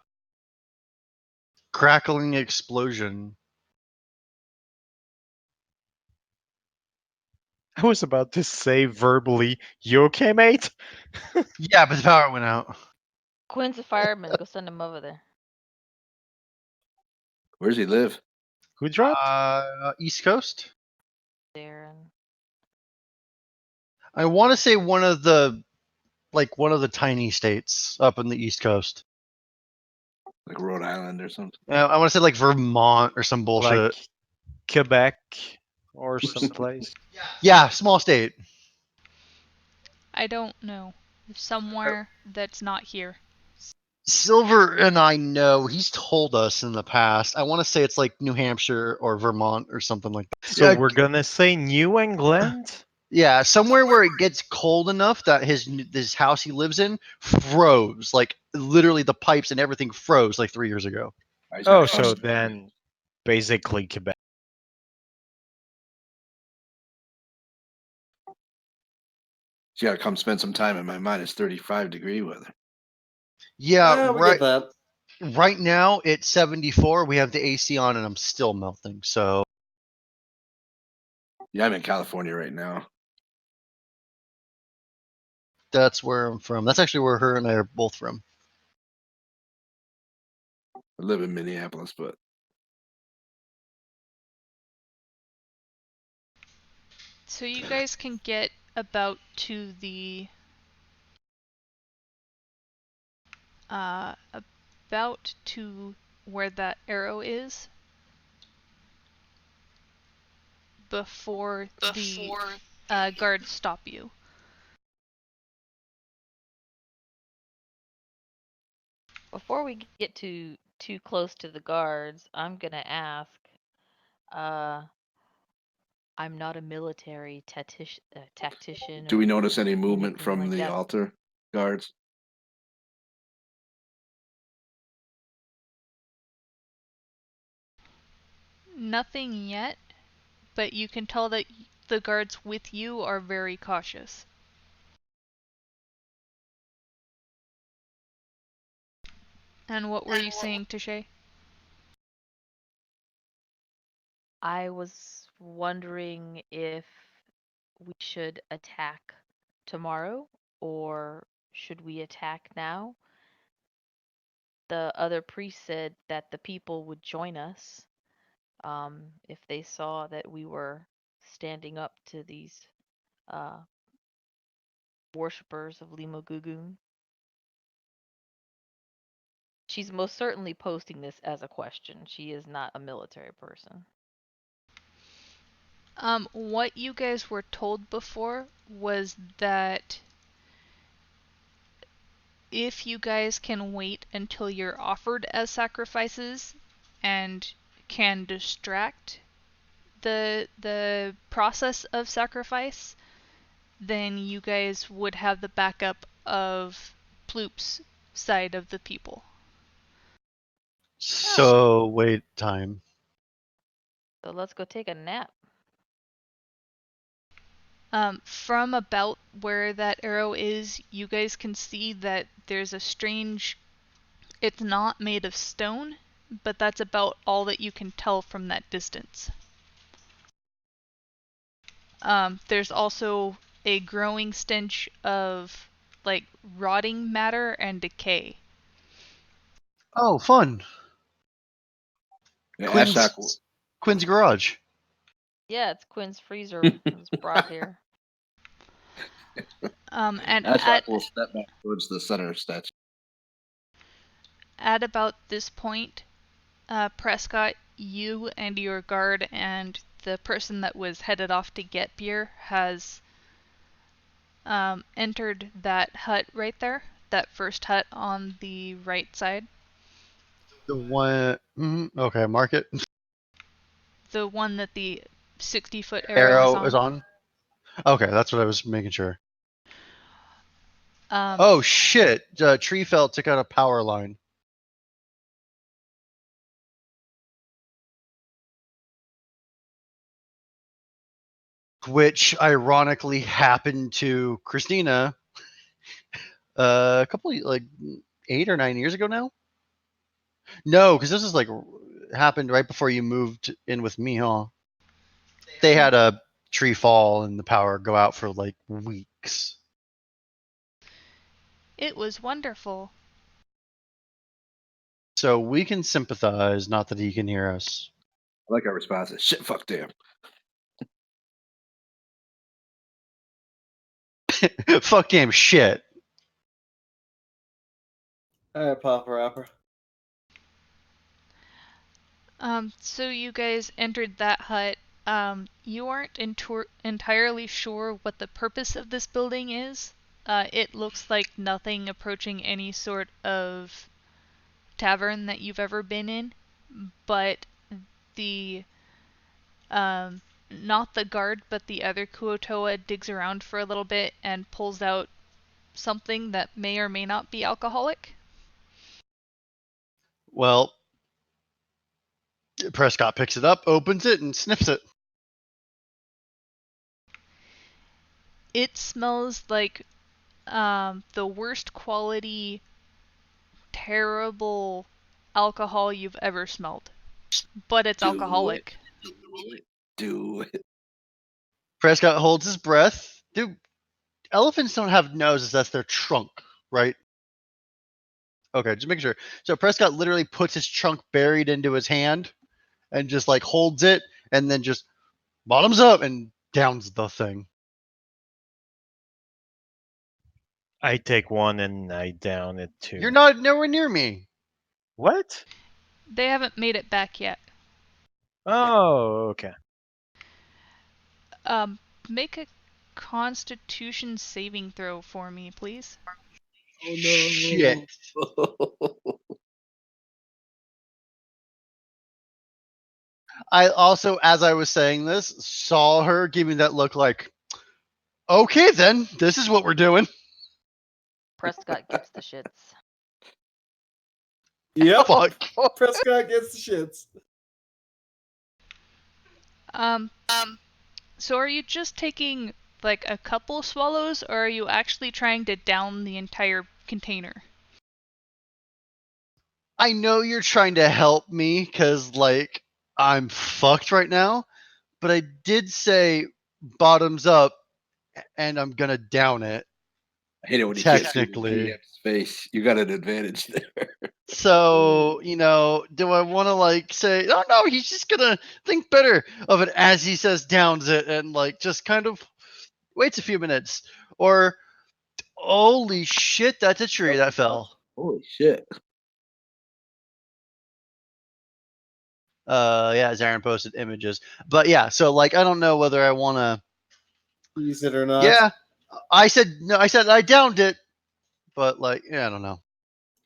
Crackling explosion. I was about to say verbally, "You okay, mate?" Yeah, but the power went out. Quinn's a fireman. Go send him over there. Where does he live? Who dropped? East Coast? Darren. I want to say one of the tiny states up in the East Coast. Like Rhode Island or something? I want to say like Vermont or some bullshit. Like Quebec or someplace. Yeah, small state. I don't know. Somewhere that's not here. Silver and I know he's told us in the past. I want to say it's like New Hampshire or Vermont or something like that. So we're gonna say New England? Yeah, somewhere where it gets cold enough that this house he lives in froze. Like literally, the pipes and everything froze like 3 years ago. Oh, so then basically Quebec. You gotta come spend some time in my minus 35-degree weather. Yeah, We get that. right now it's 74. We have the AC on, and I'm still melting. So Yeah, I'm in California right now. that's where I'm from. That's actually where her and I are both from. I live in Minneapolis, but So you guys can get about to the about to where that arrow is before the guards stop you. Before we get too close to the guards, I'm gonna ask. I'm not a military tactician. do we Or notice any movement anything from like the that. altar guards? Nothing yet, but you can tell that the guards with you are very cautious. And what were you saying, Tashay? I was wondering if we should attack tomorrow or should we attack now? The other priest said that the people would join us if they saw that we were standing up to these uh, worshippers of Limo Gugun. She's most certainly posting this as a question. She is not a military person. What you guys were told before was that if you guys can wait until you're offered as sacrifices and can distract the process of sacrifice, then you guys would have the backup of Ploop's side of the people. So wait time. So let's go take a nap. From about where that arrow is, you guys can see that there's a strange. It's not made of stone, but that's about all that you can tell from that distance. There's also a growing stench of like rotting matter and decay. Oh, fun. Yeah, Quinn's, Ashak will, Quinn's garage. Yeah, it's Quinn's freezer was brought here. And Ashak will step back towards the center statue. at about this point, Prescott, you and your guard and the person that was headed off to get beer has entered that hut right there, that first hut on the right side. The one. Okay, mark it. The one that the 60-foot arrow is on. Okay, that's what I was making sure. Um, Oh shit! Tree fell, took out a power line. Which ironically happened to Christina a couple of, like 8 or 9 years ago now. No, because this is like happened right before you moved in with me, huh? They had a tree fall and the power go out for like weeks. It was wonderful. So we can sympathize, not that he can hear us. I like our responses. Shit, fuck damn. Fuck damn shit. Alright, Papa Rapper. So you guys entered that hut. You aren't entirely sure what the purpose of this building is. It looks like nothing approaching any sort of tavern that you've ever been in, but the not the guard, but the other Kuotoa digs around for a little bit and pulls out something that may or may not be alcoholic. Well, Prescott picks it up, opens it, and sniffs it. It smells like the worst quality, terrible alcohol you've ever smelled. But it's alcoholic. Do it. Prescott holds his breath. Dude, elephants don't have noses. That's their trunk, right? Okay, just making sure. So Prescott literally puts his trunk buried into his hand and just like holds it and then just bottoms up and downs the thing. I take one and I down it too. You're not nowhere near me. What? They haven't made it back yet. Oh, okay. Make a Constitution saving throw for me, please. Oh no. Shit. I also, as I was saying this, saw her give me that look like, okay, then, this is what we're doing. Prescott gives the shits. Yep. Fuck. Prescott gets the shits. So are you just taking like a couple swallows, or are you actually trying to down the entire container? I know you're trying to help me because, like, I'm fucked right now, but I did say bottoms up and I'm gonna down it. I hate it when you can't see the Technically. GM's face. You got an advantage there. So, you know, do I want to like say, oh no, he's just gonna think better of it as he says downs it and like just kind of waits a few minutes? Or, holy shit, that's a tree that fell. Holy shit. Yeah, Zarin posted images. But yeah, so like I don't know whether I want to. Use it or not. Yeah, I said no. I said I downed it, but like, yeah, I don't know.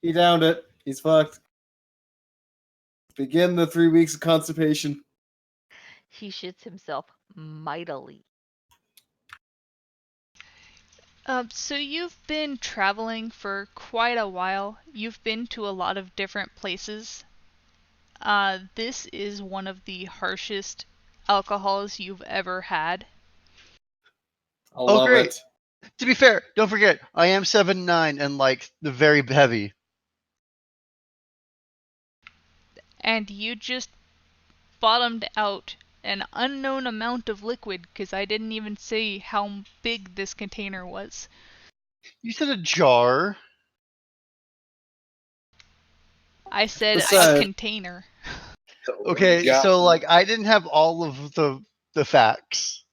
He downed it. He's fucked. Begin the 3 weeks of constipation. He shits himself mightily. So you've been traveling for quite a while. You've been to a lot of different places. This is one of the harshest alcohols you've ever had. I Oh, love great. it. To be fair, don't forget, I am 7'9" and like very heavy. And you just bottomed out an unknown amount of liquid because I didn't even say how big this container was. You said a jar. I said a Besides- container. Okay, Yeah. so like I didn't have all of the facts.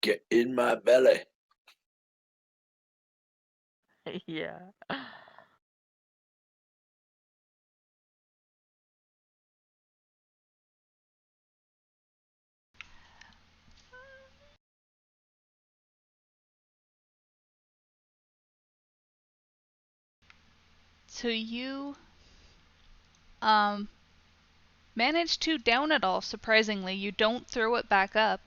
Get in my belly. Yeah. So you managed to down it all, surprisingly. You don't throw it back up.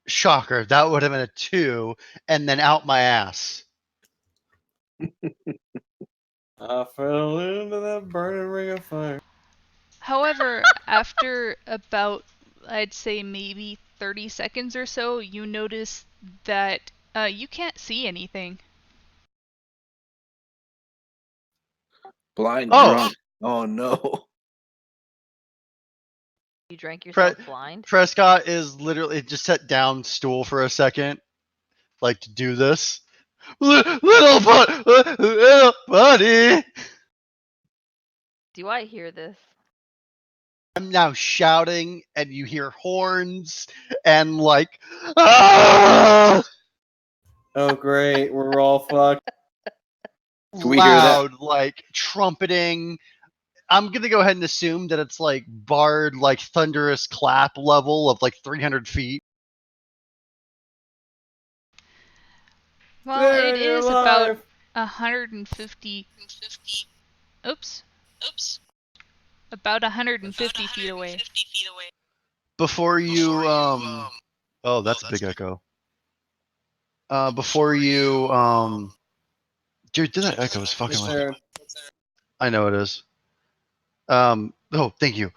Shocker, that would have been a 2, and then out my ass. I fell into that burning ring of fire. However, after about, I'd say maybe 30 seconds or so, you notice that you can't see anything. Blind Oh. drunk. Oh no. You drank yourself blind? Prescott is literally just set down stool for a second, like to do this. Little buddy. Do I hear this? I'm now shouting, and you hear horns and like, ah! Oh great, we're all fucked. Can we hear that? Loud, like trumpeting. I'm gonna go ahead and assume that it's like Bard, like thunderous clap level of like 300 feet. Well, Darren, it you're is about alive. 150. Oops. About 150 feet away. Before you, oh, that's a big echo. Before you, dude, that echo is fucking Yes, loud. Darren. I know it is. Oh, thank you.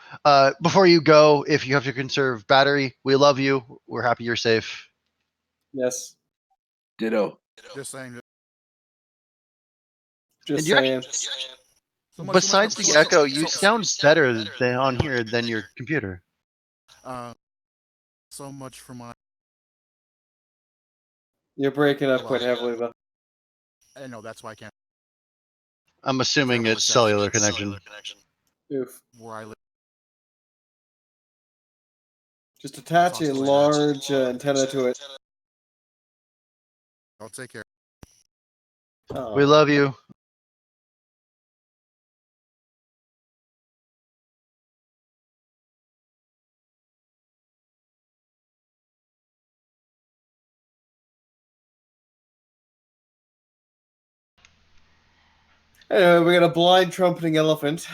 Before you go, if you have to conserve battery, we love you. We're happy you're safe. Yes. Ditto. Just saying. Just And you're saying. Besides the echo, you sound better than on here than your computer. So much for my. You're breaking up quite heavily though. I know that's why I can't. I'm assuming Terrible it's reception. cellular connection. Oof. Where I live. Just attach a large antenna to it. I'll take care. Oh. We love you. Anyway, we got a blind trumpeting elephant.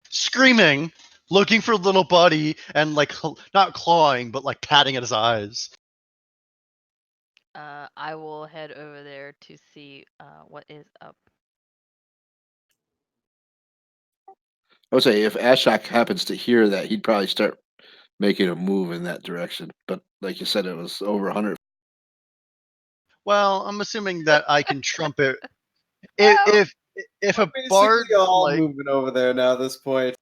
Screaming, looking for little buddy, and like not clawing, but like patting at his eyes. I will head over there to see what is up. I would say if Ashok happens to hear that, he'd probably start making a move in that direction. But like you said, it was over 100. Well, I'm assuming that I can trumpet. If a Basically bard all like moving over there now at this point.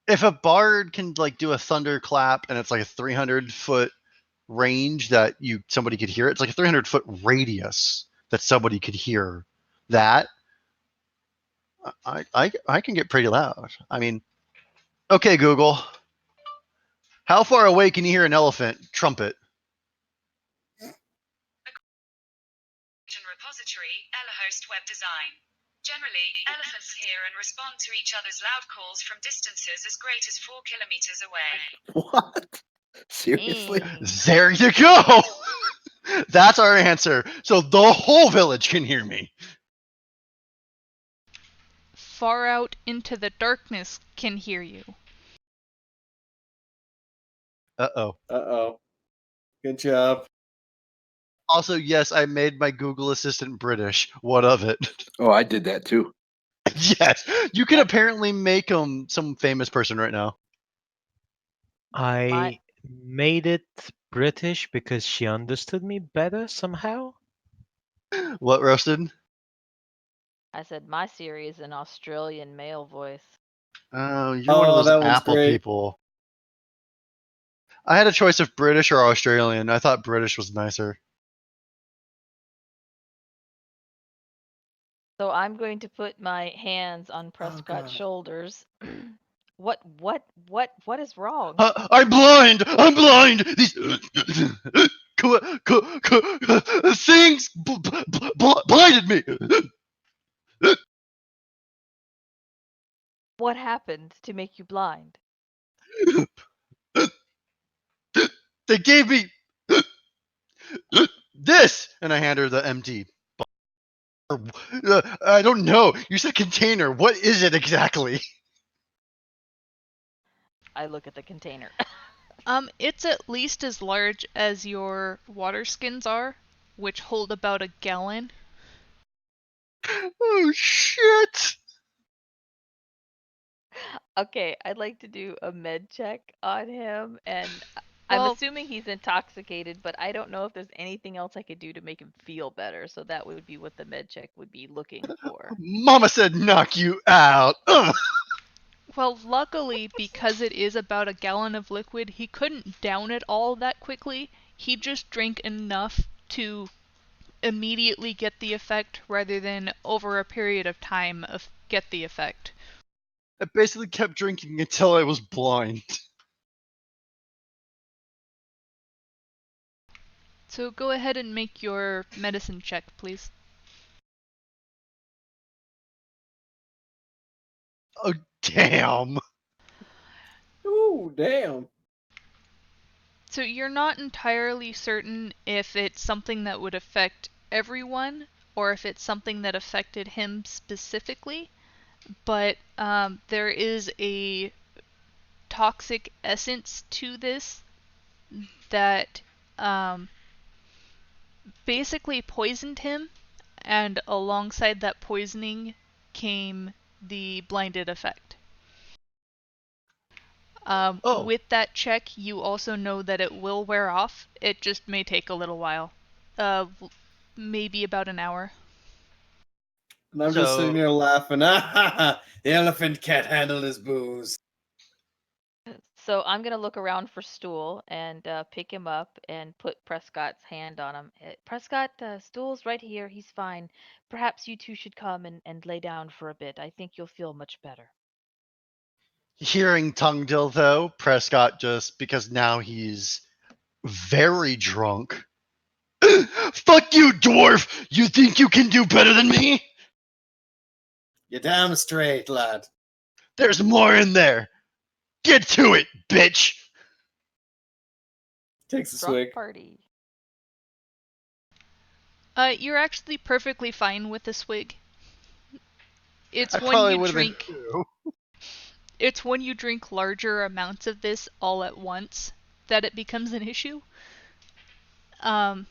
if a bard can like do a thunderclap and it's like a 300-foot range that somebody could hear it, it's like a 300-foot radius that somebody could hear that. I can get pretty loud. I mean, okay, Google, how far away can you hear an elephant trumpet? Repository, Elehost web design. Generally, elephants hear and respond to each other's loud calls from distances as great as 4 kilometers away. What? Seriously? There you go. That's our answer. So the whole village can hear me. far out into the darkness can hear you. Uh-oh. Uh-oh. Good job. Also, yes, I made my Google Assistant British. What of it? Oh, I did that too. Yes, you can apparently make some famous person right now. I made it British because she understood me better somehow. What, Roasted? I said my Siri is an Australian male voice. Oh, you're one of Oh, those that one's Apple great. people. I had a choice of British or Australian. I thought British was nicer. So I'm going to put my hands on Oh, Prescott's God. shoulders. What is wrong? I'm blind. I'm blind. These things blinded me. What happened to make you blind? They gave me this, and I hand her the empty. I don't know. You said container. What is it exactly? I look at the container. It's at least as large as your water skins are, which hold about a gallon. Oh shit! Okay, I'd like to do a med check on him, and I'm Well, assuming he's intoxicated, but I don't know if there's anything else I could do to make him feel better. So that would be what the med check would be looking for. Mama said knock you out. Ugh. well, luckily, because it is about a gallon of liquid, he couldn't down it all that quickly. He just drank enough to immediately get the effect rather than over a period of time get the effect. I basically kept drinking until I was blind. So go ahead and make your medicine check, please. Oh damn! Ooh, damn. So you're not entirely certain if it's something that would affect everyone or if it's something that affected him specifically, but there is a toxic essence to this that basically poisoned him, and alongside that poisoning came the blinded effect. Oh, With that check, you also know that it will wear off. It just may take a little while. Maybe about an hour. And I'm just sitting so here laughing. Ah, the elephant can't handle his booze. So I'm gonna look around for Stool and pick him up and put Prescott's hand on him. Prescott, Stool's right here. He's fine. Perhaps you two should come and lay down for a bit. I think you'll feel much better. hearing Tungdill though, Prescott just because now he's very drunk. Fuck you, dwarf! You think you can do better than me? You're damn straight, lad. There's more in there. Get to it, bitch! Takes a Drunk swig. party. You're actually perfectly fine with the swig. It's I when probably you would have been drink too. it's when you drink larger amounts of this all at once that it becomes an issue. Um,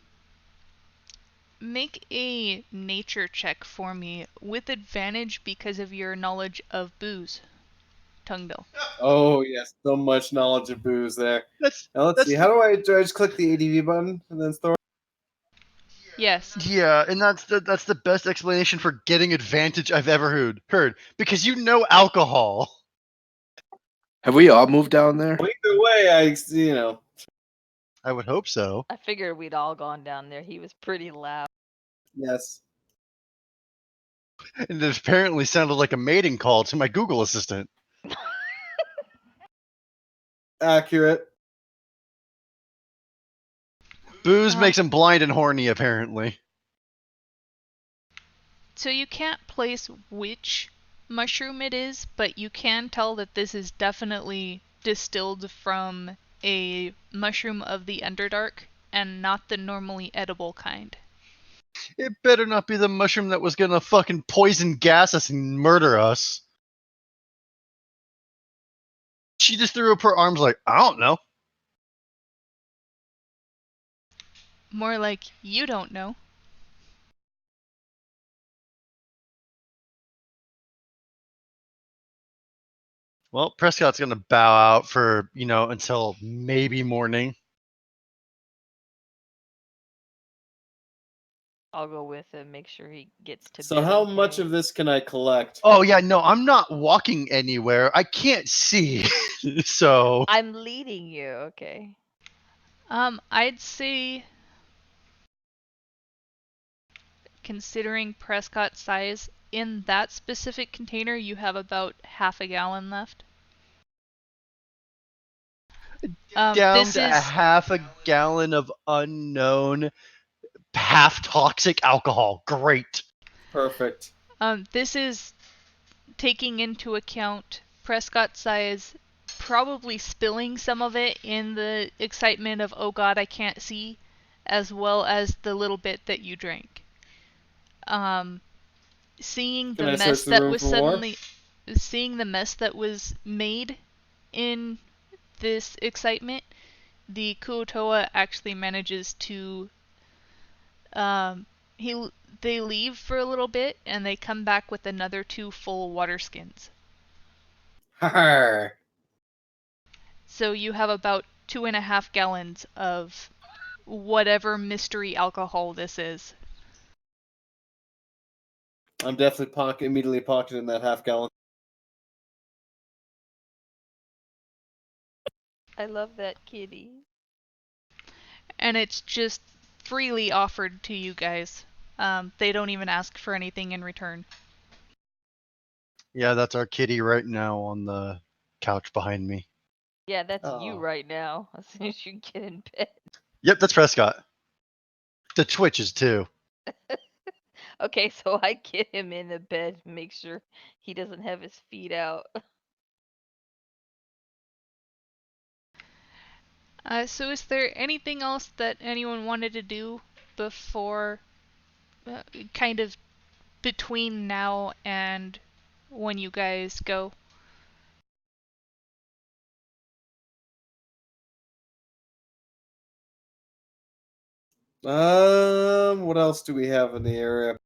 make a nature check for me with advantage because of your knowledge of booze, Tungdill. Oh, yes. So much knowledge of booze there. That's Now, let's see. How do I just click the ADV button and then throw? Yes. yeah, and that's the best explanation for getting advantage I've ever heard because you know alcohol. Have we all moved down there? Well, either way, I would hope so. I figured we'd all gone down there. He was pretty loud. yes. And it apparently sounded like a mating call to my Google Assistant. Accurate. Booze makes him blind and horny, apparently. So you can't place which mushroom it is, but you can tell that this is definitely distilled from a mushroom of the Underdark and not the normally edible kind. It better not be the mushroom that was gonna fucking poison gas us and murder us. She just threw up her arms like, I don't know. More like you don't know. Well, Prescott's gonna bow out for, until maybe morning. I'll go with him, make sure he gets to So bed. how much okay? of this can I collect? Oh yeah, no, I'm not walking anywhere. I can't see. So I'm leading you, okay? I'd say, considering Prescott's size, in that specific container, you have about half a gallon left. down This to a is half a gallon of unknown half toxic alcohol. Great. Perfect. this is taking into account Prescott's size, probably spilling some of it in the excitement of oh god I can't see, as well as the little bit that you drank. Seeing Can the I mess search the that room was for more? seeing the mess that was made in this excitement, the Kuotoa actually manages to um, he they leave for a little bit and they come back with another 2 full water skins. Har. So you have about 2.5 gallons of whatever mystery alcohol this is. I'm definitely immediately pocketing that half gallon. I love that kitty. And it's just freely offered to you guys. They don't even ask for anything in return. Yeah, that's our kitty right now on the couch behind me. Yeah, that's you Oh. right now, as soon as you get in bed. Yep, that's Prescott. The twitches too. Okay, so I get him in the bed, make sure he doesn't have his feet out. So is there anything else that anyone wanted to do before, kind of between now and when you guys go? What else do we have in the area? Is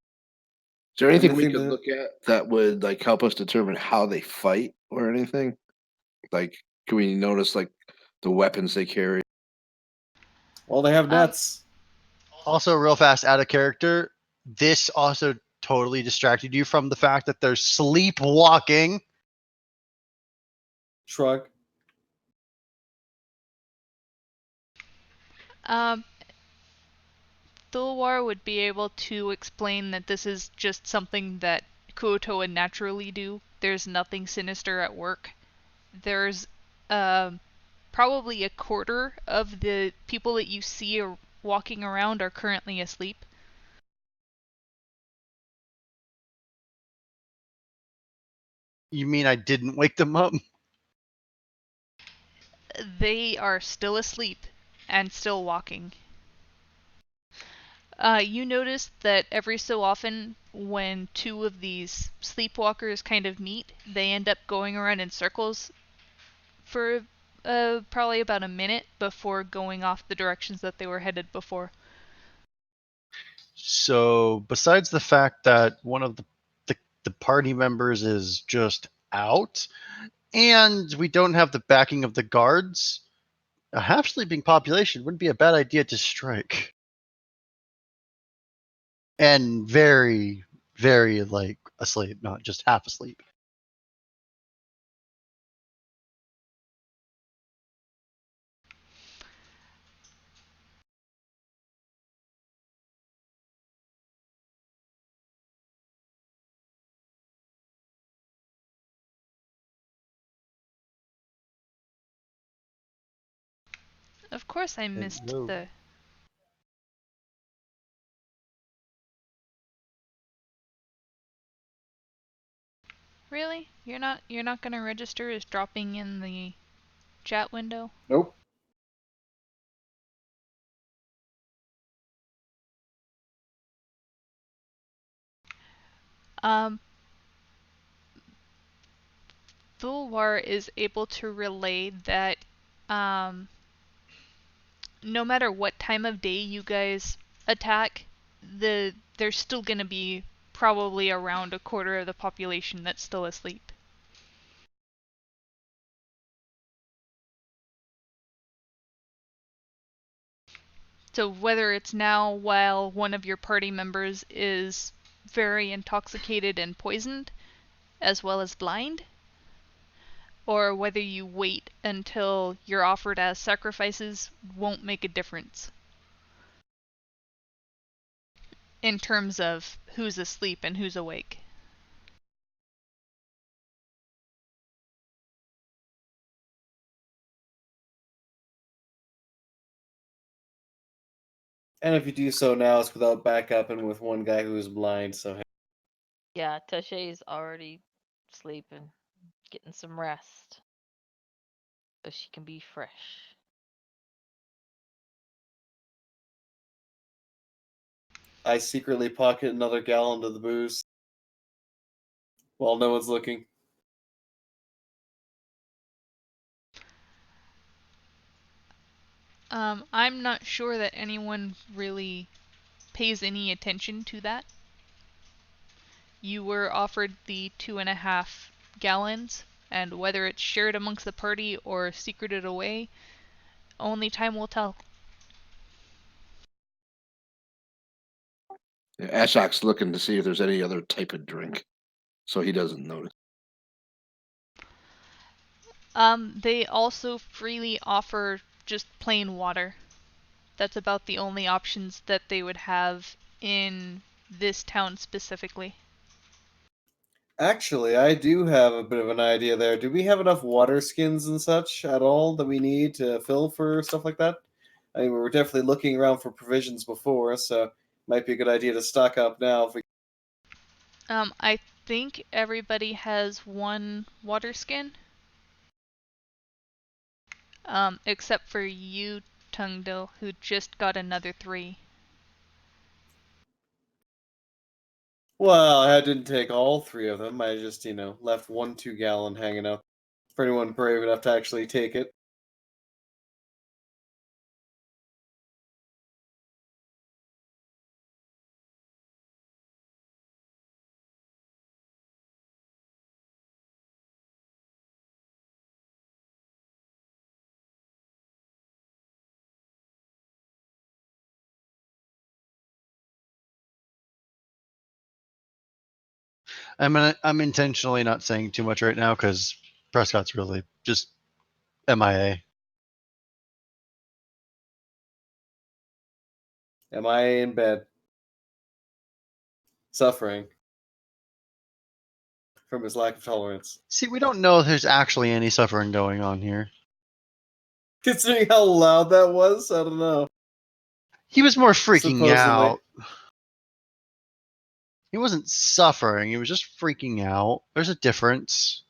there anything we Anything could that- look at that would like help us determine how they fight or anything? Like, can we notice like the weapons they carry? Well, they have nets. Also, real fast, out of character, this also totally distracted you from the fact that they're sleepwalking. Shrug. Um, Thulwar would be able to explain that this is just something that Kuotoa naturally do. There's nothing sinister at work. There's probably a quarter of the people that you see walking around are currently asleep. You mean I didn't wake them up? They are still asleep and still walking. You notice that every so often, when 2 of these sleepwalkers kind of meet, they end up going around in circles for probably about a minute before going off the directions that they were headed before. So, besides the fact that one of the party members is just out, and we don't have the backing of the guards, a half sleeping population wouldn't be a bad idea to strike. And very, very like asleep, not just half asleep. Of course I missed Hello. the... Really? You're not gonna register as dropping in the chat window? Nope. Thulwar is able to relay that no matter what time of day you guys attack, there's still going to be probably around a quarter of the population that's still asleep. So whether it's now while one of your party members is very intoxicated and poisoned, as well as blind, or whether you wait until you're offered as sacrifices won't make a difference in terms of who's asleep and who's awake. And if you do so now, it's without backup and with one guy who is blind. So Yeah, Tasha's already sleeping, getting some rest, so she can be fresh. I secretly pocket another gallon of the booze while no one's looking. I'm not sure that anyone really pays any attention to that. You were offered the 2.5 gallons, and whether it's shared amongst the party or secreted away, only time will tell. Ashok's looking to see if there's any other type of drink, so he doesn't notice. They also freely offer just plain water. That's about the only options that they would have in this town specifically. Actually, I do have a bit of an idea there. Do we have enough water skins and such at all that we need to fill for stuff like that? I mean, we were definitely looking around for provisions before, so it might be a good idea to stock up now. If we... I think everybody has one water skin. Except for you, Tungdil, who just got another 3. Well, I didn't take all 3 of them. I just, left one 2-gallon hanging out for anyone brave enough to actually take it. I'm intentionally not saying too much right now because Prescott's really just MIA. Am I in bed? Suffering from his lack of tolerance. See, we don't know if there's actually any suffering going on here. Considering how loud that was, I don't know. He was more freaking Supposedly. out. He wasn't suffering, he was just freaking out. There's a difference.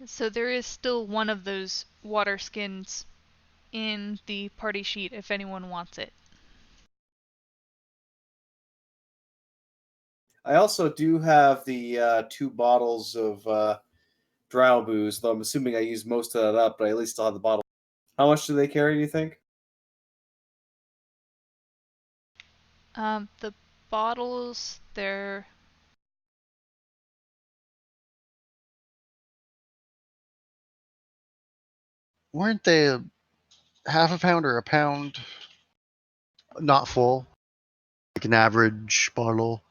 So there is still one of those water skins in the party sheet if anyone wants it. I also do have the 2 bottles of drow booze, though I'm assuming I used most of that up, but I at least still have the bottle. How much do they carry, do you think? The bottles, they're... Weren't they a half a pound or a pound? Not full. Like an average bottle.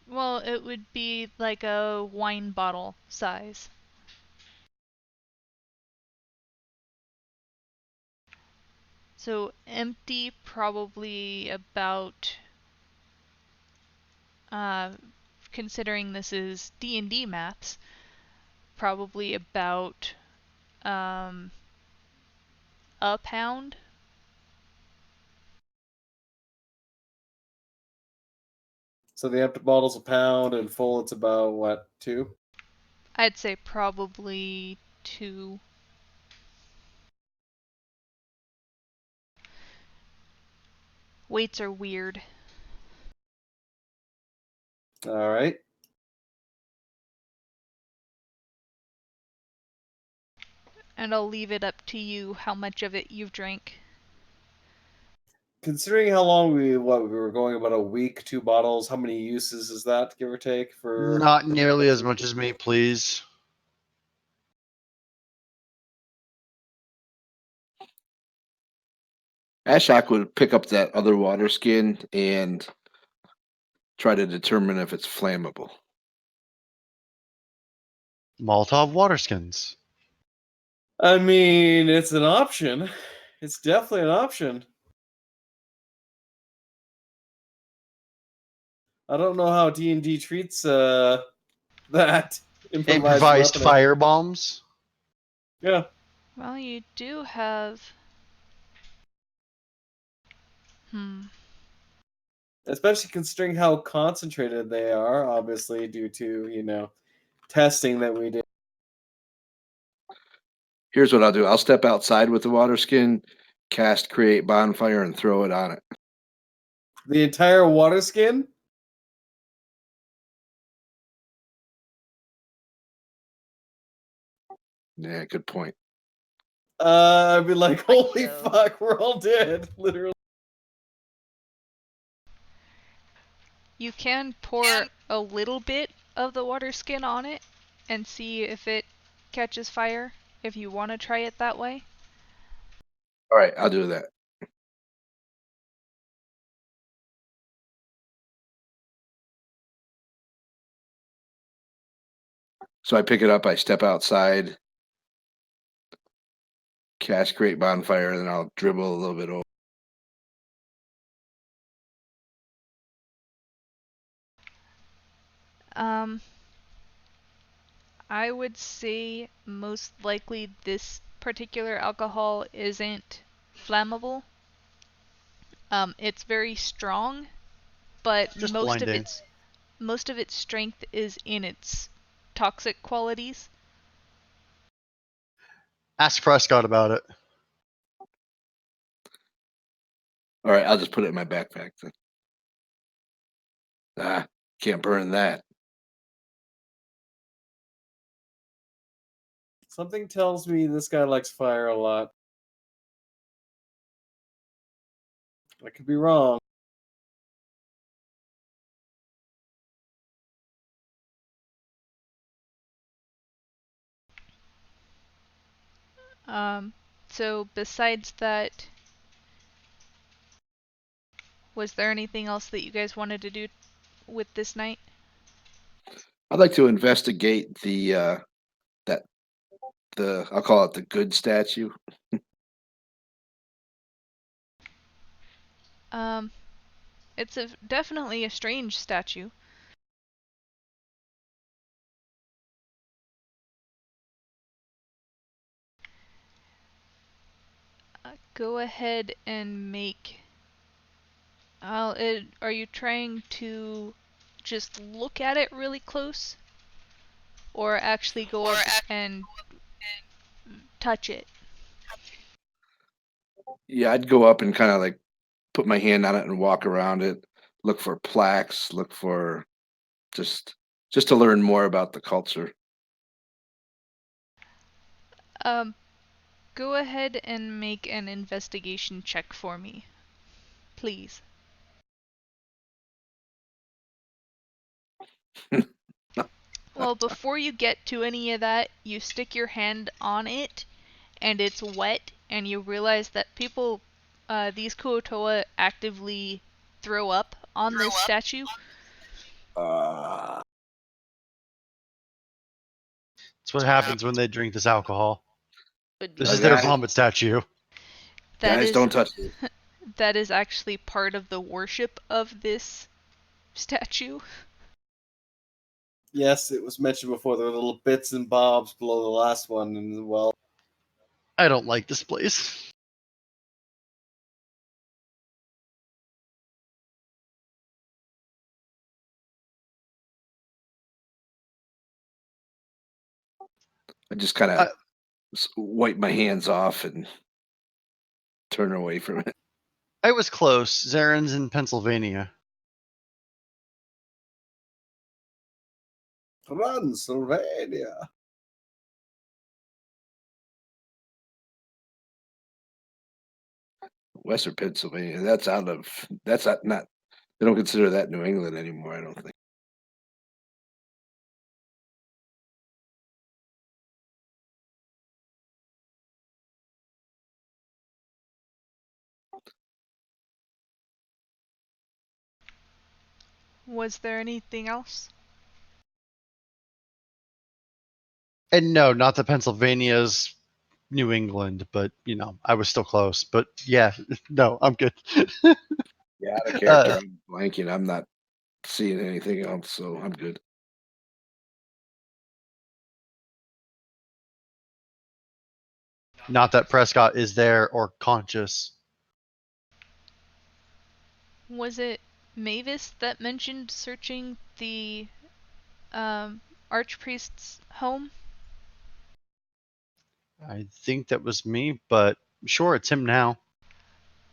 Well, it would be like a wine bottle size. So empty, probably about, considering this is D&D maths, probably about a pound So the empty bottle's £1, and full it's about what, 2? I'd say probably 2. Weights are weird. All right. And I'll leave it up to you how much of it you've drank. Considering how long we were going, about a week, 2 bottles. How many uses is that, give or take? For Not nearly as much as me, please. Ashok would pick up that other water skin and try to determine if it's flammable. Molotov water skins. I mean, it's an option. It's definitely an option. I don't know how D&D treats that Improvised weaponry. fire bombs. Yeah. Well, you do have... Especially considering how concentrated they are, obviously, due to, testing that we did. Here's what I'll do. I'll step outside with the water skin, cast create bonfire, and throw it on it. The entire water skin? Yeah, good point. I'd be like, holy so. fuck, we're all dead, literally. You can pour a little bit of the water skin on it and see if it catches fire, if you want to try it that way. All right, I'll do that. So I pick it up, I step outside, cast create bonfire, and then I'll dribble a little bit over. I would say most likely this particular alcohol isn't flammable. It's very strong, but Just blinding. most of its strength is in its toxic qualities. Ask Prescott about it. All right, I'll just put it in my backpack then. Ah, can't burn that. Something tells me this guy likes fire a lot. I could be wrong. So besides that, was there anything else that you guys wanted to do with this night? I'd like to investigate I'll call it the good statue. It's definitely a strange statue. Go ahead and make... are you trying to just look at it really close? Or actually go up and touch it? Yeah, I'd go up and kind of like put my hand on it and walk around it, look for plaques, look for just to learn more about the culture. Go ahead and make an investigation check for me, please. Well, before you get to any of that, you stick your hand on it, and it's wet, and you realize that these Kuotoa actively throw up on this statue. Uh, That's what happens when they drink this alcohol. Would be This Oh, is their guys. vomit statue. That guys, is don't touch it. that is actually part of the worship of this statue. Yes, it was mentioned before. There were little bits and bobs below the last one, and well, I don't like this place. I just kind of wipe my hands off and turn away from it. I was close. Zaren's in Pennsylvania. Run, Sylvania. Western Pennsylvania. That's not. They don't consider that New England anymore. I don't think. Was there anything else? And no, not that Pennsylvania's New England, but I was still close. But yeah, no, I'm good. Yeah, out of character. I'm blanking. I'm not seeing anything else, so I'm good. Not that Prescott is there or conscious. Was it Mavis that mentioned searching the archpriest's home? I think that was me, but sure, it's him now.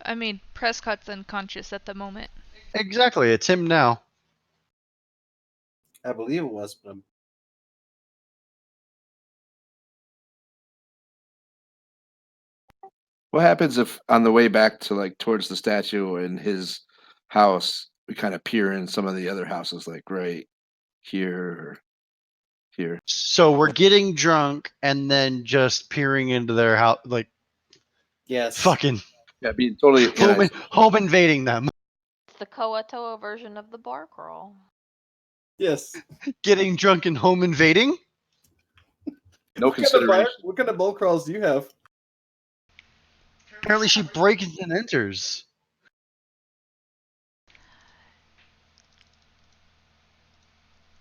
I mean, Prescott's unconscious at the moment. Exactly, it's him now. I believe it was, but What happens if on the way back to like towards the statue and his house, we kind of peer in some of the other houses, like right here or here? So we're getting drunk and then just peering into their house, like yes. fucking Yeah, being totally. home invading them. It's the Koatoa version of the bar crawl. Yes. Getting drunk and home invading? No consideration. What kind of bull crawls do you have? Apparently she breaks and enters.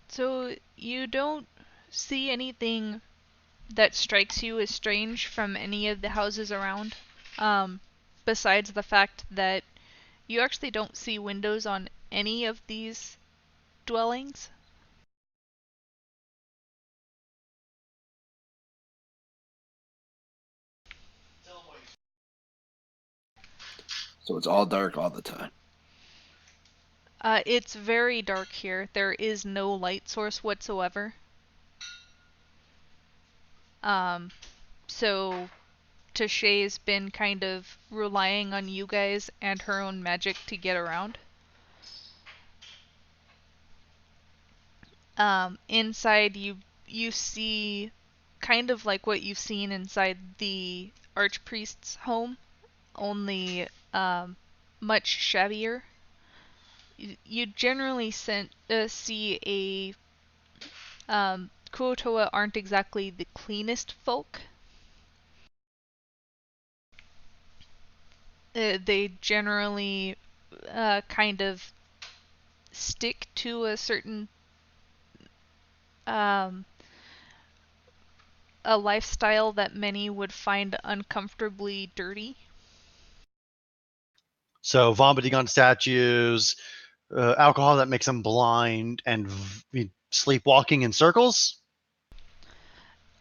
So you don't see anything that strikes you as strange from any of the houses around, besides the fact that you actually don't see windows on any of these dwellings. So it's all dark all the time. It's very dark here. There is no light source whatsoever. So Tashay's been kind of relying on you guys and her own magic to get around. Inside you see kind of like what you've seen inside the archpriest's home, only much shabbier. You generally see Kuotoa aren't exactly the cleanest folk. They generally kind of stick to a certain a lifestyle that many would find uncomfortably dirty. So vomiting on statues, alcohol that makes them blind, and sleepwalking in circles.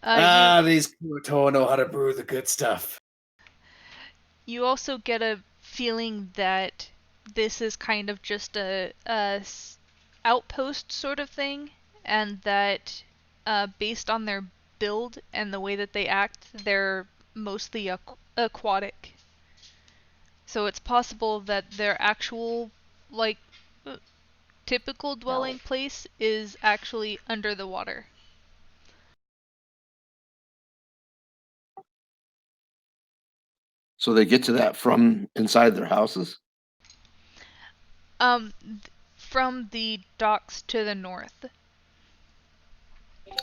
These Kuotoa know how to brew the good stuff. You also get a feeling that this is kind of just a outpost sort of thing, and that based on their build and the way that they act, they're mostly aquatic. So it's possible that their actual, like, typical dwelling place is actually under the water. So they get to that from inside their houses? From the docks to the north.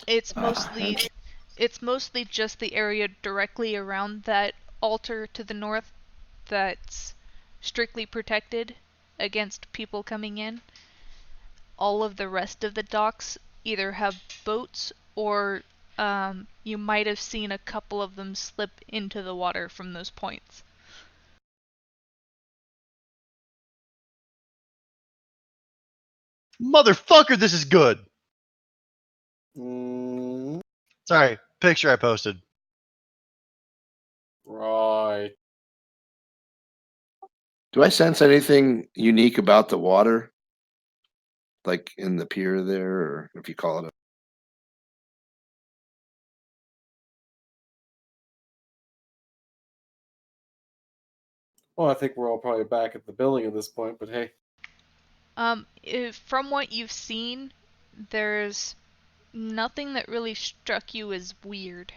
It's mostly just the area directly around that altar to the north that's strictly protected against people coming in. All of the rest of the docks either have boats or you might have seen a couple of them slip into the water from those points. Motherfucker, this is good. Mm. Sorry, picture I posted. Right. Do I sense anything unique about the water? Like in the pier there, or if you call it a Well, I think we're all probably back at the building at this point, but hey. From what you've seen, there's nothing that really struck you as weird.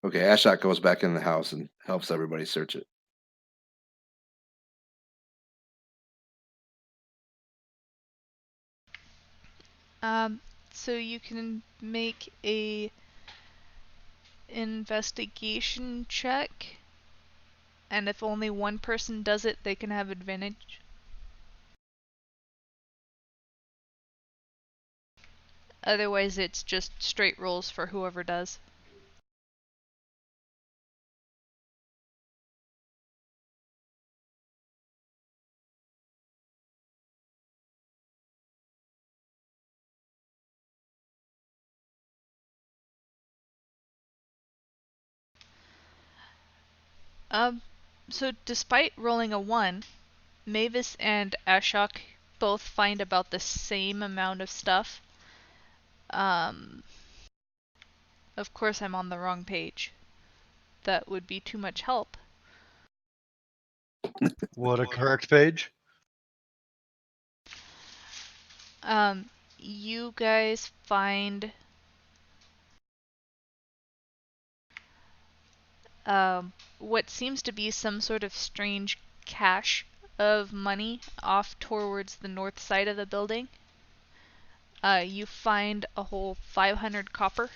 Okay, Ashok goes back in the house and helps everybody search it. So you can make a investigation check, and if only one person does it, they can have advantage. Otherwise, it's just straight rolls for whoever does. So despite rolling a 1, Mavis and Ashok both find about the same amount of stuff. Of course I'm on the wrong page. That would be too much help. What a correct page. You guys find what seems to be some sort of strange cache of money off towards the north side of the building. You find a whole 500 copper.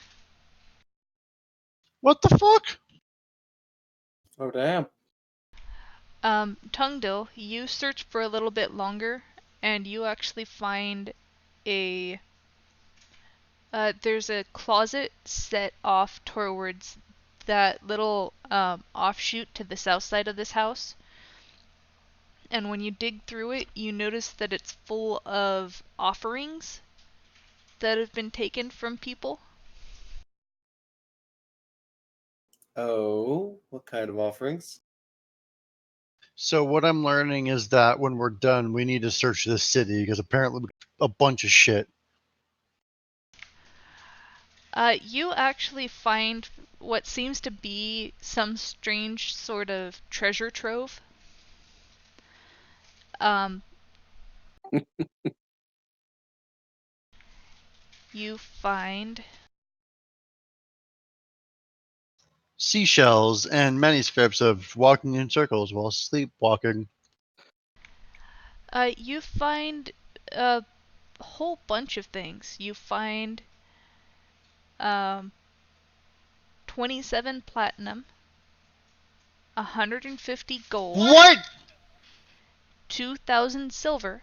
What the fuck? Oh, damn. Tungdil, you search for a little bit longer, and you actually find a there's a closet set off towards that little offshoot to the south side of this house. And when you dig through it, you notice that it's full of offerings that have been taken from people. Oh, what kind of offerings? So what I'm learning is that when we're done, we need to search this city because apparently a bunch of shit. You actually find what seems to be some strange sort of treasure trove. You find Seashells and manuscripts of walking in circles while sleepwalking. you find a whole bunch of things. You find 27 platinum, 150 gold, What? 2,000 silver,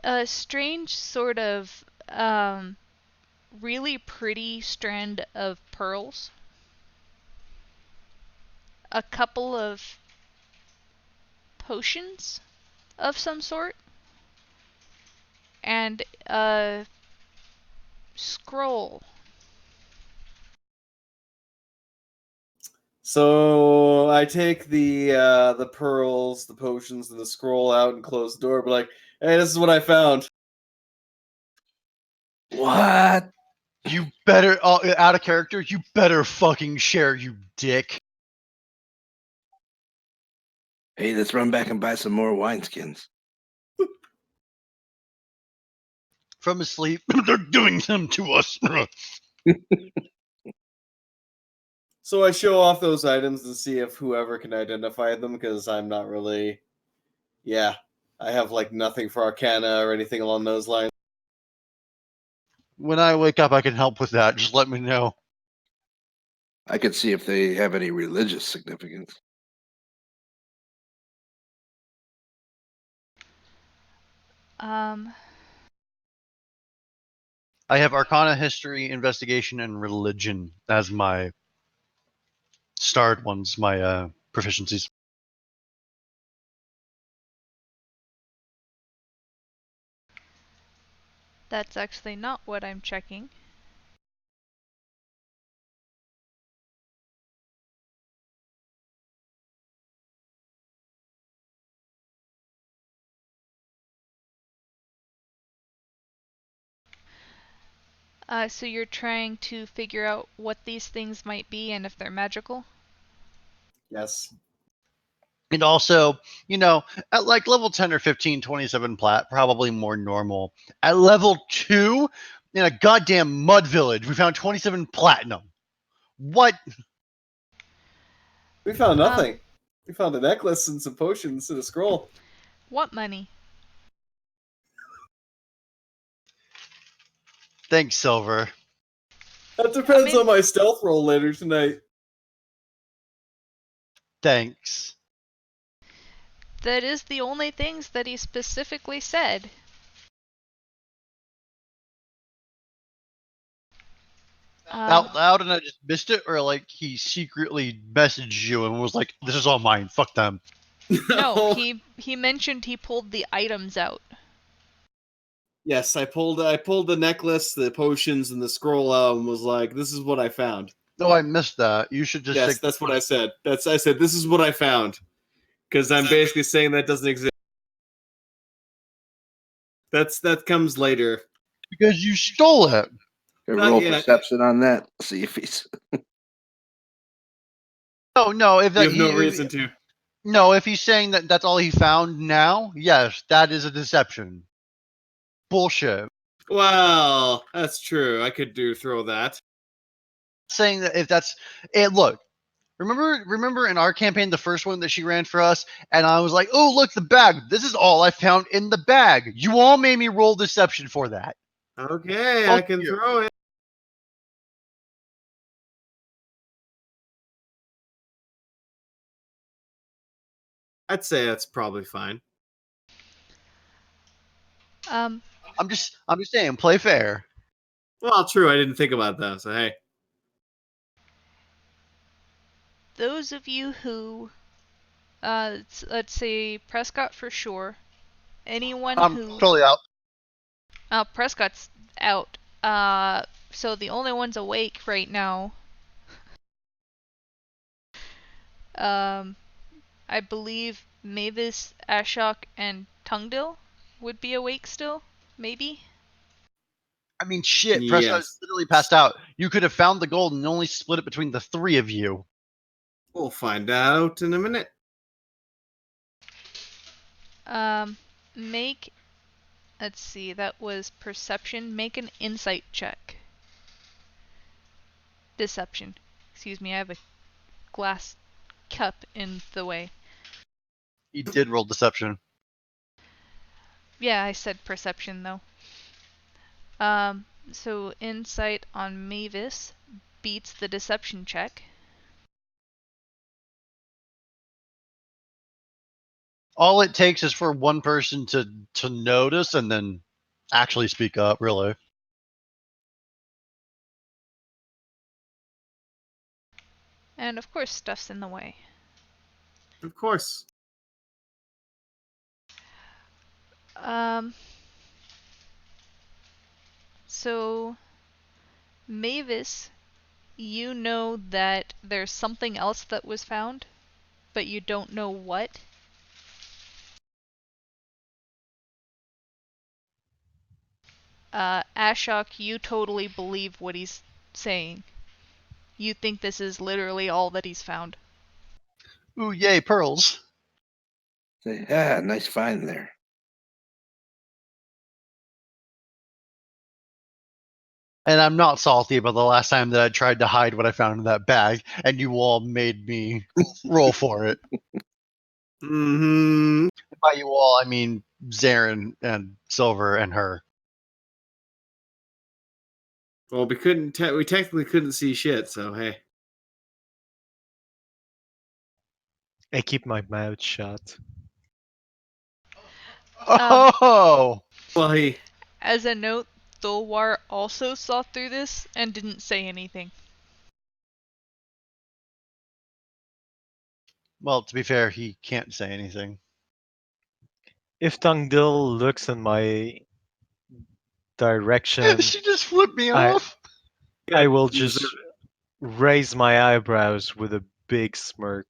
a strange sort of really pretty strand of pearls, a couple of potions of some sort, and a scroll. So I take the pearls, the potions, and the scroll out and close the door. But like, hey, this is what I found. What? You better, out of character, you better fucking share, you dick. Hey, let's run back and buy some more wineskins. From his sleep, they're doing them to us. So I show off those items and see if whoever can identify them, because I'm not really. Yeah, I have like nothing for Arcana or anything along those lines. When I wake up, I can help with that. Just let me know. I could see if they have any religious significance. Um, I have Arcana, History, Investigation, and Religion as my starred ones, my proficiencies. That's actually not what I'm checking. So you're trying to figure out what these things might be and if they're magical? Yes. And also, at like level 10 or 15, 27 plat, probably more normal. At level 2, in a goddamn mud village, we found 27 platinum. What? We found nothing. We found a necklace and some potions and a scroll. What money? Thanks, Silver. That depends mean- on my stealth roll later tonight. Thanks. That is the only things that he specifically said. Out loud and I just missed it, or like he secretly messaged you and was like, "This is all mine. Fuck them." No, he mentioned he pulled the items out. Yes, I pulled the necklace, the potions, and the scroll out, and was like, "This is what I found." No, I missed that. You should just Yes, say, that's what I said. I said, "This is what I found," because I'm basically saying that doesn't exist. That comes later. because you stole it. Not Roll yet. perception on that. See if he's. No. If You that have no reason to. No, if he's saying that that's all he found now, yes, that is a deception. Bullshit. Well, that's true. I could throw that. Saying that if that's it, look. Remember in our campaign, the first one that she ran for us, and I was like, "Oh, look, the bag. This is all I found in the bag." You all made me roll deception for that. Okay, Fuck I can you. throw it. I'd say that's probably fine. Um, I'm just saying, play fair. Well, true. I didn't think about that. So hey, those of you who, let's say Prescott for sure. Anyone I'm who, totally out. Prescott's out. So the only ones awake right now, I believe Mavis, Ashok, and Tungdil would be awake still, maybe? I mean, shit. Prescott yes, literally passed out. You could have found the gold and only split it between the three of you. we'll find out in a minute. Make, let's see, that was perception. Make an insight check. Deception. Excuse me, I have a glass cup in the way. He did roll deception. Yeah, I said perception though. So insight on Mavis beats the deception check. All it takes is for one person to notice and then actually speak up, really. And of course, stuff's in the way. Of course. So Mavis, you know that there's something else that was found, but you don't know what. Ashok, you totally believe what he's saying. You think this is literally all that he's found. Ooh, yay, pearls. Say, yeah, nice find there. And I'm not salty about the last time that I tried to hide what I found in that bag, and you all made me roll for it. Mm-hmm. By you all, I mean Zarin and Silver and her. Well, we couldn't. We technically couldn't see shit. So hey. I keep my mouth shut. Oh! Well, he. As a note, Thulwar also saw through this and didn't say anything. Well, to be fair, he can't say anything. If Tungdil looks in my direction, She just flipped me I- off. I will just raise my eyebrows with a big smirk,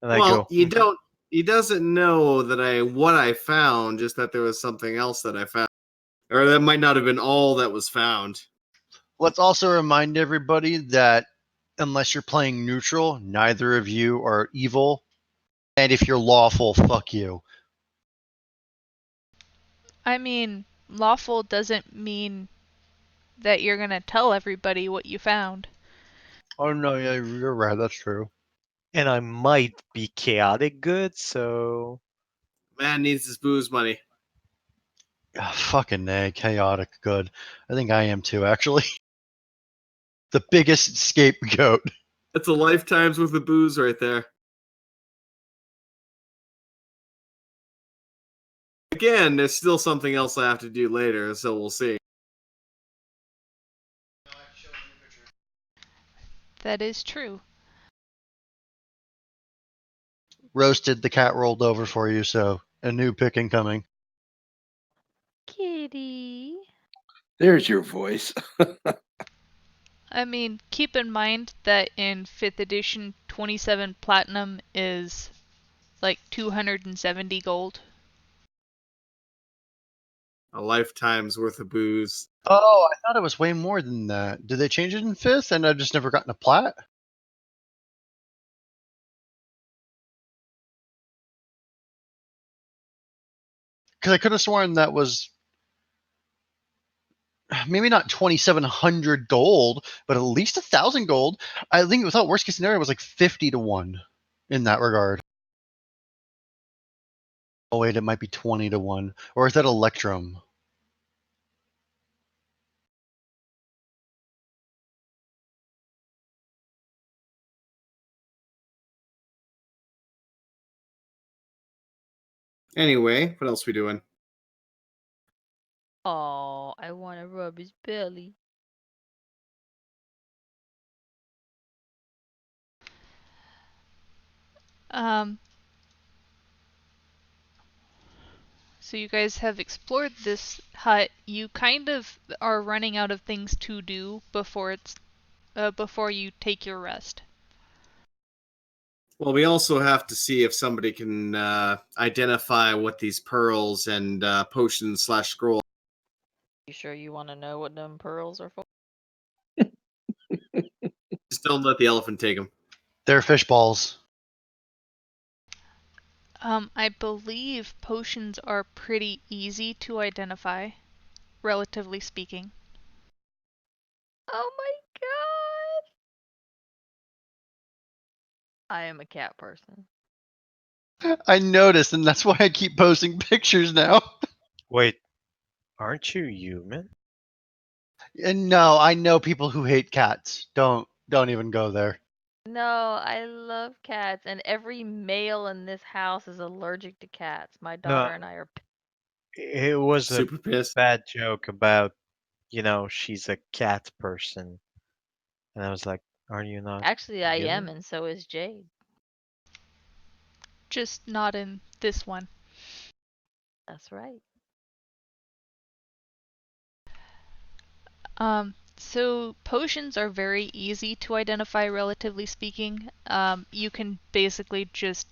and I Well, go, you don't. He doesn't know that what I found, just that there was something else that I found, or that might not have been all that was found. Let's also remind everybody that unless you're playing neutral, neither of you are evil. And if you're lawful, fuck you. I mean, lawful doesn't mean that you're gonna tell everybody what you found. Oh no, yeah, you're right. That's true. and I might be chaotic good, so Man needs his booze money. Fucking nay, chaotic good. I think I am too, actually. The biggest scapegoat. That's a lifetime's worth of booze right there. Again, there's still something else I have to do later, so we'll see. That is true. Roasted, the cat rolled over for you, so a new pick incoming. Kitty. There's your voice. I mean, keep in mind that in 5th edition, 27 platinum is like 270 gold. A lifetime's worth of booze. Oh, I thought it was way more than that. Did they change it in 5th and I've just never gotten a plat? Because I could have sworn that was maybe not 2,700 gold, but at least 1,000 gold. I think without worst case scenario, it was like 50 to 1 in that regard. Oh, wait, it might be 20 to 1. Or is that Electrum? Anyway, what else we doing? Oh, I want to rub his belly. Um, so you guys have explored this hut. You kind of are running out of things to do before you take your rest. Well, we also have to see if somebody can identify what these pearls and potions / scroll. You sure you want to know what them pearls are for? Just don't let the elephant take them. They're fish balls. I believe potions are pretty easy to identify, relatively speaking. Oh my god! I am a cat person. I noticed, and that's why I keep posting pictures now. wait, aren't you human? And no, I know people who hate cats. Don't even go there. No, I love cats, and every male in this house is allergic to cats. My daughter No, and I are. it was a Super pissed. bad joke about, she's a cat person. And I was like, are you not Actually, I am, human? and so is Jade. Just not in this one. That's right. So potions are very easy to identify, relatively speaking. You can basically just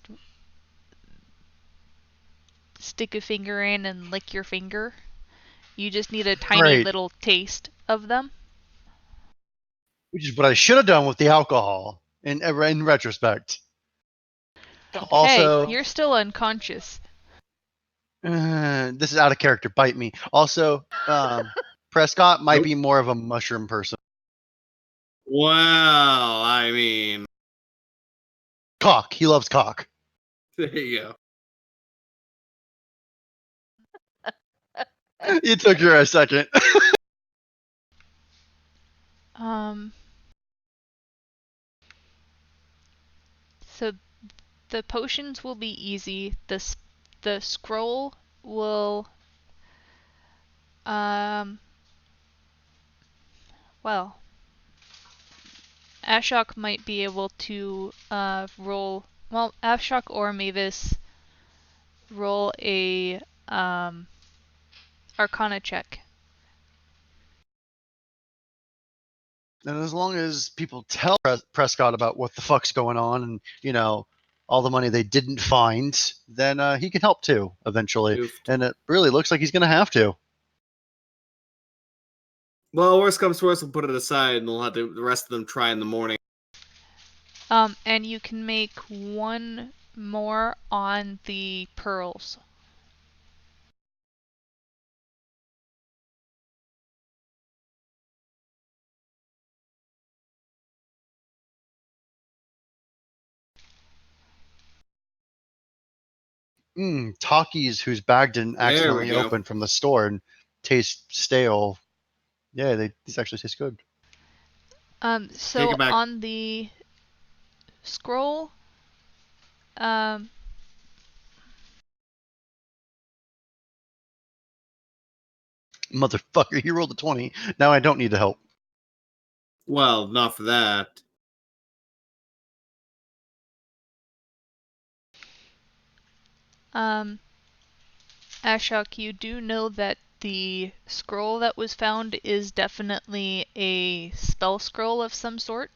stick a finger in and lick your finger. You just need a tiny Great. little taste of them. Which is what I should have done with the alcohol in retrospect. Also, Hey, you're still unconscious. this is out of character. Bite me. Also, Prescott might Nope. be more of a mushroom person. Well, I mean, Cock. He loves cock. there you go. It took you a second. Um, so the potions will be easy. The scroll will, um, well, Ashok might be able to roll. Well, Ashok or Mavis roll a Arcana check, And as long as people tell Prescott about what the fuck's going on and, all the money they didn't find, then he can help too, eventually. Oofed. And it really looks like he's going to have to. Well, worst comes to worst, we'll put it aside, and we'll have the rest of them try in the morning. And you can make one more on the pearls. Takis whose bag didn't There we accidentally go. open from the store and taste stale. Yeah, these actually taste good. Take So it back. on the scroll, Motherfucker, you rolled a 20. Now I don't need to help. Well, not for that. Ashok, you do know that the scroll that was found is definitely a spell scroll of some sort.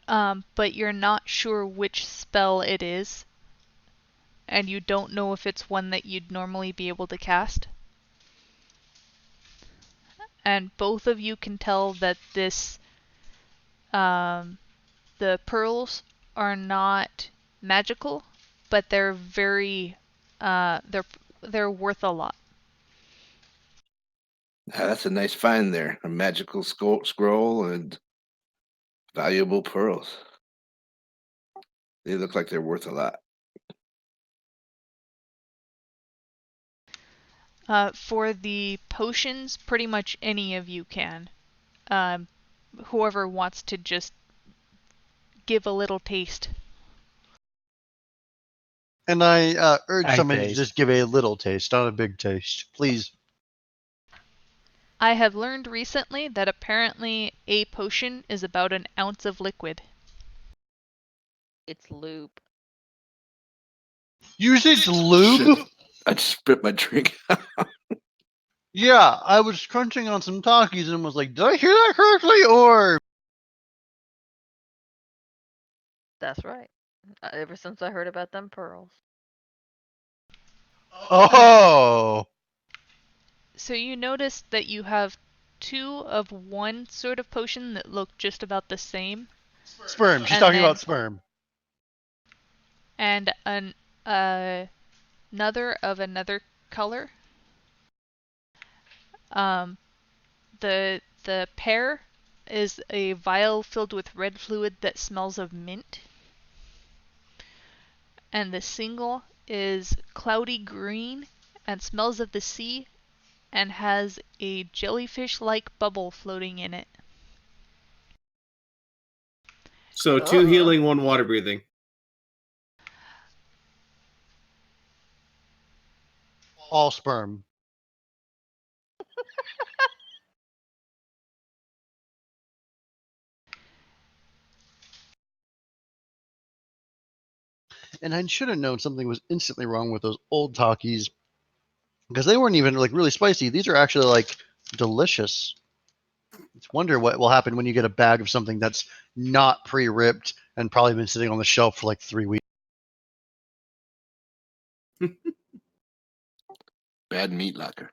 But you're not sure which spell it is, and you don't know if it's one that you'd normally be able to cast. And both of you can tell that the pearls are not magical, but they're very, they're worth a lot. That's a nice find there. A magical scroll and valuable pearls. They look like they're worth a lot. For the potions, pretty much any of you can. Whoever wants to just give a little taste. And I urge I somebody to taste. just give a little taste, not a big taste. Please. I have learned recently that apparently a potion is about an ounce of liquid. It's lube. Use its lube? Shit. I just spit my drink. Yeah, I was crunching on some Takis and was like, did I hear that correctly? Or. That's right. Ever since I heard about them pearls. Oh! So you notice that you have two of one sort of potion that look just about the same. Sperm. She's And talking then- about sperm. And another of another color. The pear is a vial filled with red fluid that smells of mint. And the single is cloudy green and smells of the sea and has a jellyfish-like bubble floating in it. So, two healing, one water breathing. All sperm. And I should have known something was instantly wrong with those old Takis because they weren't even like really spicy. These are actually like delicious. It's wonder what will happen when you get a bag of something that's not pre-ripped and probably been sitting on the shelf for like 3 weeks. Bad meat locker.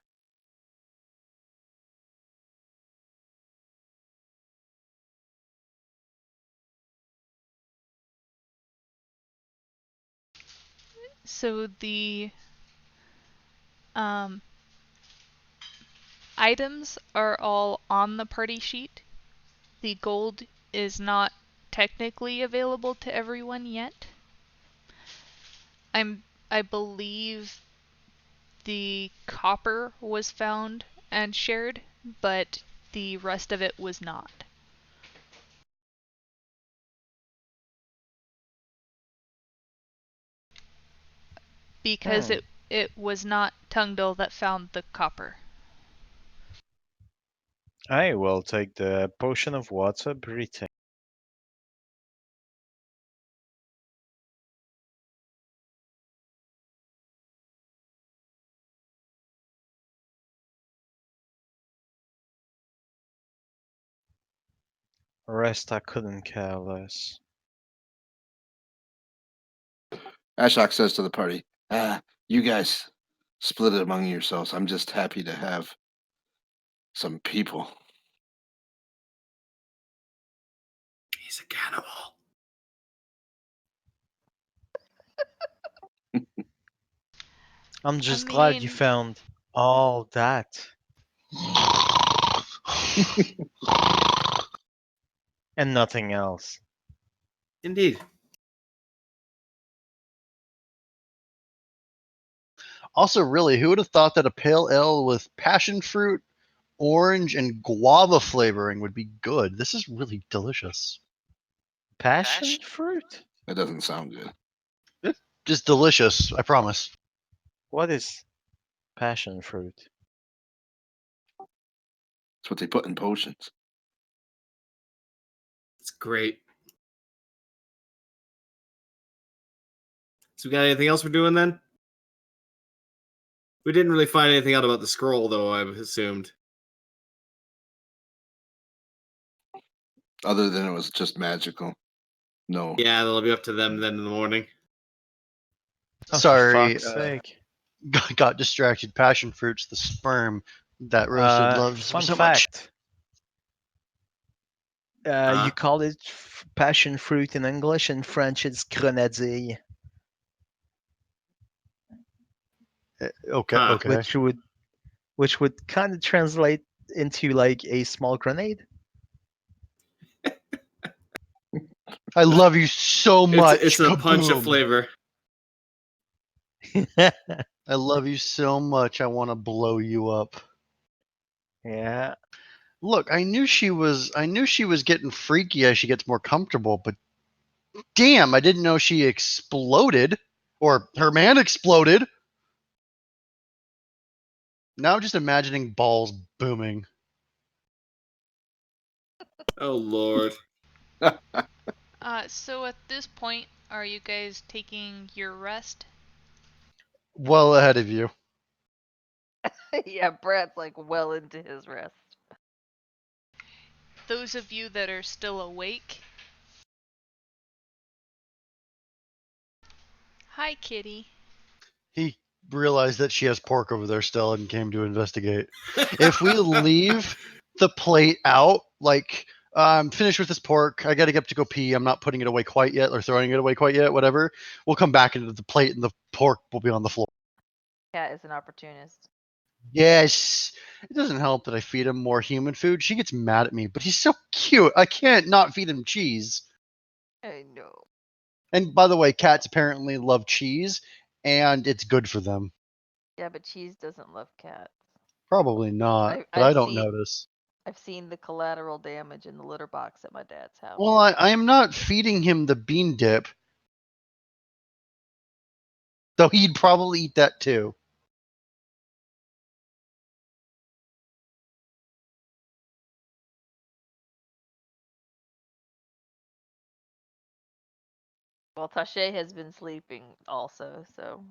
So the items are all on the party sheet. The gold is not technically available to everyone yet. I believe the copper was found and shared, but the rest of it was not. Because it was not Tungdil that found the copper. I will take the potion of water breathing. Rest, I couldn't care less. Ashok says to the party, you guys split it among yourselves. I'm just happy to have some people. He's a cannibal. I'm just glad you mean- found all that. And nothing else. Indeed. Also, really, who would have thought that a pale ale with passion fruit, orange, and guava flavoring would be good? This is really delicious. Passion fruit? That doesn't sound good. It's just delicious, I promise. What is passion fruit? That's what they put in potions. It's great. So we got anything else we're doing then? We didn't really find anything out about the scroll, though, I've assumed. Other than it was just magical. No. Yeah, that'll be up to them then in the morning. Oh, Sorry, for fuck's sake. got distracted. Passion fruit's the sperm that Roasted loves Fun so much. fact. You call it passion fruit in English, in French it's grenadier, Okay, Huh. okay. which would kind of translate into like a small grenade. I love you so much. It's a punch of Kaboom. flavor. I love you so much. I want to blow you up. Yeah. Look, I knew she was getting freaky as she gets more comfortable, but damn, I didn't know she exploded or her man exploded. Now I'm just imagining balls booming. Oh, Lord. So at this point, are you guys taking your rest? Well ahead of you. Yeah, Brad's like well into his rest. Those of you that are still awake. Hi, kitty. He realized that she has pork over there still and came to investigate. If we leave the plate out, like, I'm finished with this pork, I gotta get up to go pee, I'm not putting it away quite yet or throwing it away quite yet, whatever, we'll come back into the plate and the pork will be on the floor. Cat is an opportunist. Yes. It doesn't help that I feed him more human food. She gets mad at me, but he's so cute. I can't not feed him cheese. I know. And by the way, cats apparently love cheese, and it's good for them. Yeah, but cheese doesn't love cats. Probably not, but I've I don't seen- notice. I've seen the collateral damage in the litter box at my dad's house. Well, I am not feeding him the bean dip. Though he'd probably eat that too. Well, Tache has been sleeping also, so.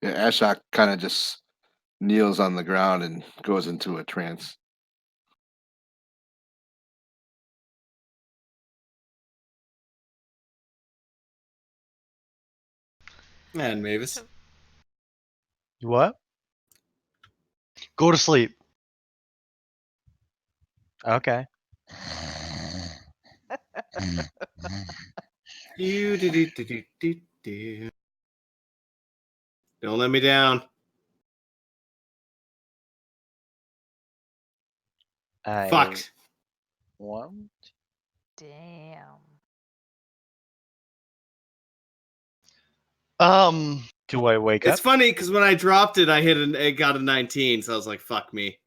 Yeah, Ashok kind of just kneels on the ground and goes into a trance. And Mavis. What? Go to sleep. Okay. Do. Don't let me down. Fucked. What? Damn. Do I wake It's up? funny because when I dropped it, it got a 19, so I was like, "Fuck me."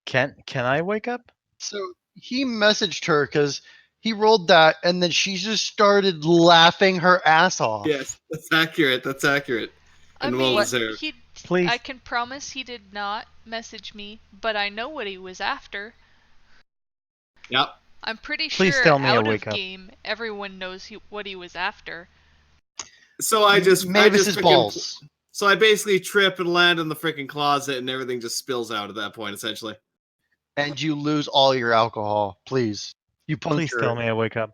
Can I wake up? So he messaged her because he rolled that, and then she just started laughing her ass off. Yes, that's accurate. That's accurate. I And well mean, deserved. Please. I can promise he did not message me, but I know what he was after. Yep. I'm pretty Please sure tell me I out wake of up. game, everyone knows what he was after. So I just Mavis's freaking- balls. So I basically trip and land in the freaking closet, and everything just spills out at that point, essentially. And you lose all your alcohol. Please. You Please puncture tell it. me I wake up.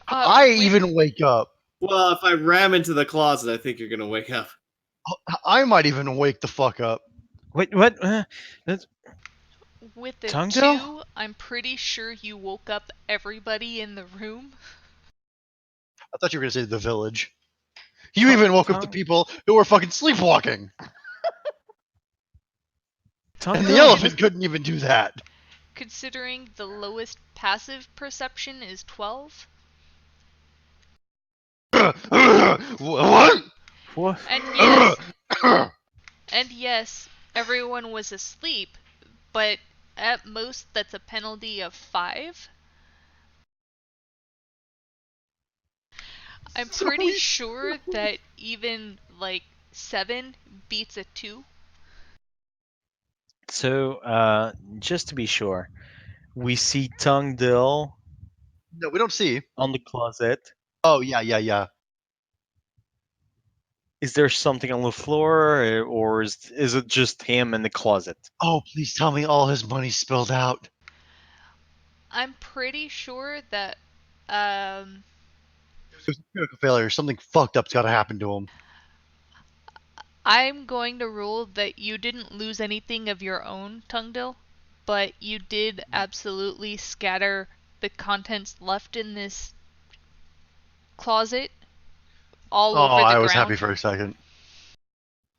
I With- even wake up. Well, if I ram into the closet, I think you're gonna wake up. I might even wake the fuck up. Wait, what? With the Tongdale? 2, I'm pretty sure you woke up everybody in the room. I thought you were gonna say the village. You even woke up the people who were fucking sleepwalking. And the Tongdale? elephant couldn't even do that. Considering the lowest passive perception is 12. What? What? And yes, everyone was asleep, but at most that's a penalty of 5. I'm So pretty we- sure that even like 7 beats a 2. So, just to be sure, we see Tongdale No, we don't see. on the closet. Oh, yeah. Is there something on the floor, or is it just him in the closet? Oh, please tell me all his money spilled out. I'm pretty sure that It was a critical failure. Something fucked up's gotta happen to him. I'm going to rule that you didn't lose anything of your own, Tungdil, but you did absolutely scatter the contents left in this closet all over the I ground. was happy for a second.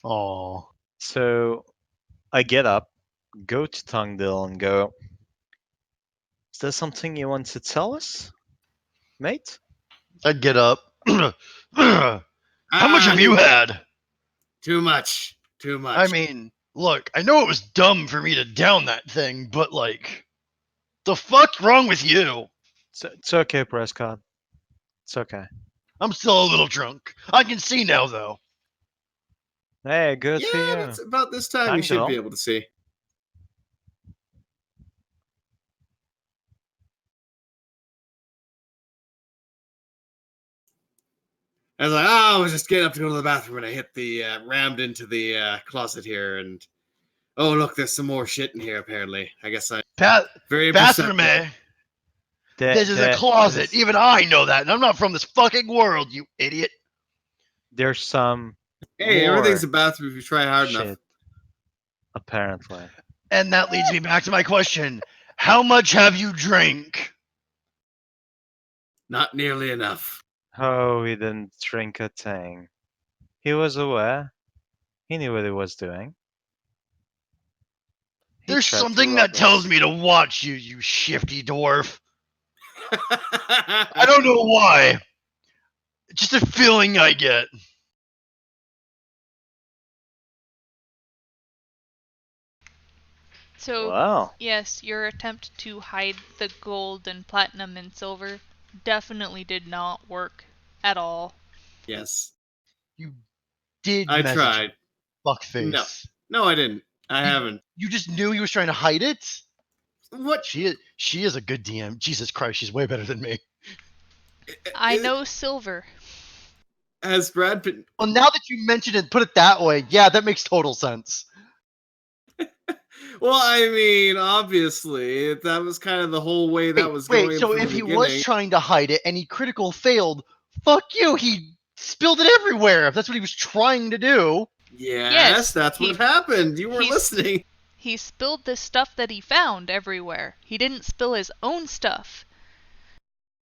Oh. So, I get up, go to Tongdale, and go. Is there something you want to tell us, mate? I'd get up. How much have you had? Too much. Too much. I mean, look, I know it was dumb for me to down that thing, but like, the fuck's wrong with you? It's okay, Prescott. It's okay. I'm still a little drunk. I can see now, though. Hey, good for yeah, you. it's about this time you should Tongdale. be able to see. I was like, oh, I was just getting up to go to the bathroom and I hit the rammed into the closet here, and oh look, there's some more shit in here. Apparently, I guess I'm very Bathroom, perceptive. eh? This is a closet. Even I know that, and I'm not from this fucking world, you idiot. There's some Hey, more everything's a bathroom if you try hard shit, enough. apparently. And that leads me back to my question. How much have you drank? Not nearly enough. Oh, he didn't drink a thing. He was aware. He knew what he was doing. He There's tried to something rob that tells us. me to watch you, you shifty dwarf. I don't know why. It's just a feeling I get. So, Wow. yes, your attempt to hide the gold and platinum and silver definitely did not work at all. Yes, You did I message tried. fuckface. No, I didn't. I haven't. You just knew he was trying to hide it? What? She is a good DM. Jesus Christ, she's way better than me. I know silver. Has Brad been? Well, now that you mention it, put it that way, yeah, that makes total sense. Well, I mean, obviously, that was kind of the whole way that was going. So from if the he was beginning. trying to hide it and he critical failed, fuck you, he spilled it everywhere if that's what he was trying to do. Yes, that's what happened. You were listening. He spilled the stuff that he found everywhere. He didn't spill his own stuff.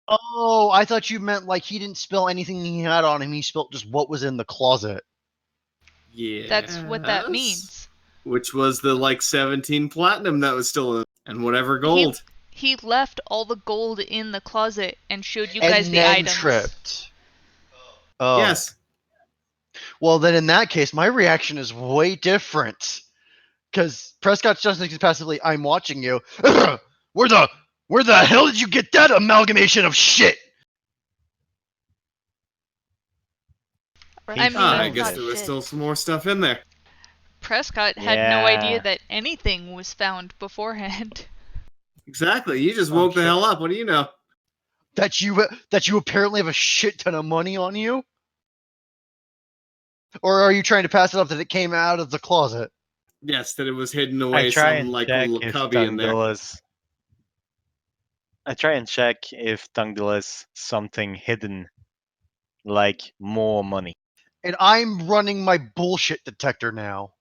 Oh, I thought you meant like he didn't spill anything he had on him, he spilled just what was in the closet. Yeah. That's what that means. Which was the like 17 platinum that was still in, and whatever gold. He left all the gold in the closet and showed you And guys the then items. tripped. Oh. Yes. Well, then in that case, my reaction is way different. Because Prescott's just thinking passively, I'm watching you. Where the hell did you get that amalgamation of shit? I mean, I guess there was still some more stuff in there. Prescott had no idea Yeah. that anything was found beforehand. Exactly. You just I'm woke the sure- hell up. What do you know? That you apparently have a shit ton of money on you? Or are you trying to pass it up that it came out of the closet? Yes, that it was hidden I away try some and like check little if cubby in there. Tungdila's. I try and check if Tungdila's something hidden, like more money. And I'm running my bullshit detector now.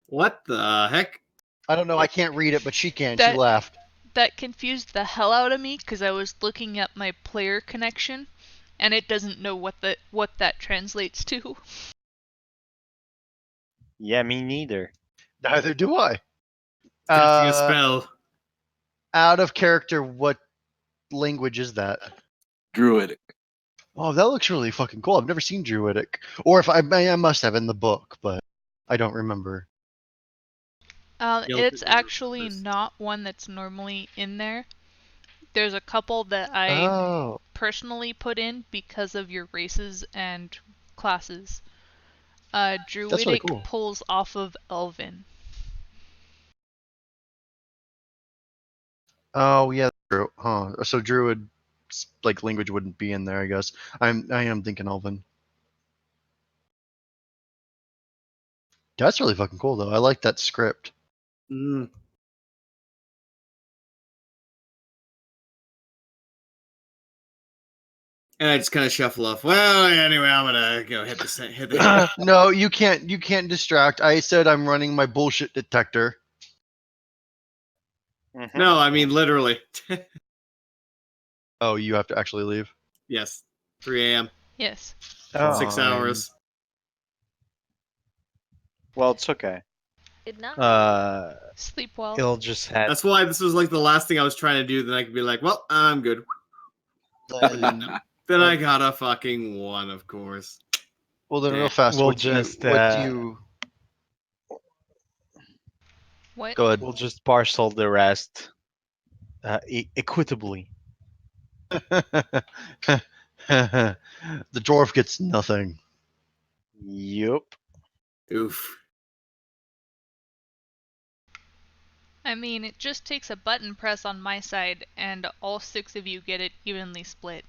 What the heck? I don't know, I can't read it, but she can. She That laughed. that confused the hell out of me because I was looking at my player connection, and it doesn't know what that translates to. Yeah, me neither. Neither do I. Casting a spell. Out of character, what language is that? Druidic. Oh, that looks really fucking cool. I've never seen Druidic. Or if I must have in the book, but I don't remember. It's actually not one that's normally in there. There's a couple that I Oh. personally put in because of your races and classes. That's really Druidic cool. pulls off of Elven. Oh yeah, true. Huh. So Druid like language wouldn't be in there, I guess. I am thinking Elven. That's really fucking cool though. I like that script. Mm. And I just kind of shuffle off. Well, anyway, I'm gonna go hit the. No, you can't distract. I said I'm running my bullshit detector. Mhm. No, I mean literally. Oh, you have to actually leave. Yes, 3 a.m. Yes. Oh, 6 hours. well, it's okay. Good night. Sleep well. It'll just have. That's why this was like the last thing I was trying to do. Then I could be like, well, I'm good. Then I got a fucking 1, of course. Well, then Yeah. real fast. We'll What just. do you? What? Go ahead. We'll just parcel the rest equitably. The dwarf gets nothing. Yup. Oof. I mean, it just takes a button press on my side, and all 6 of you get it evenly split.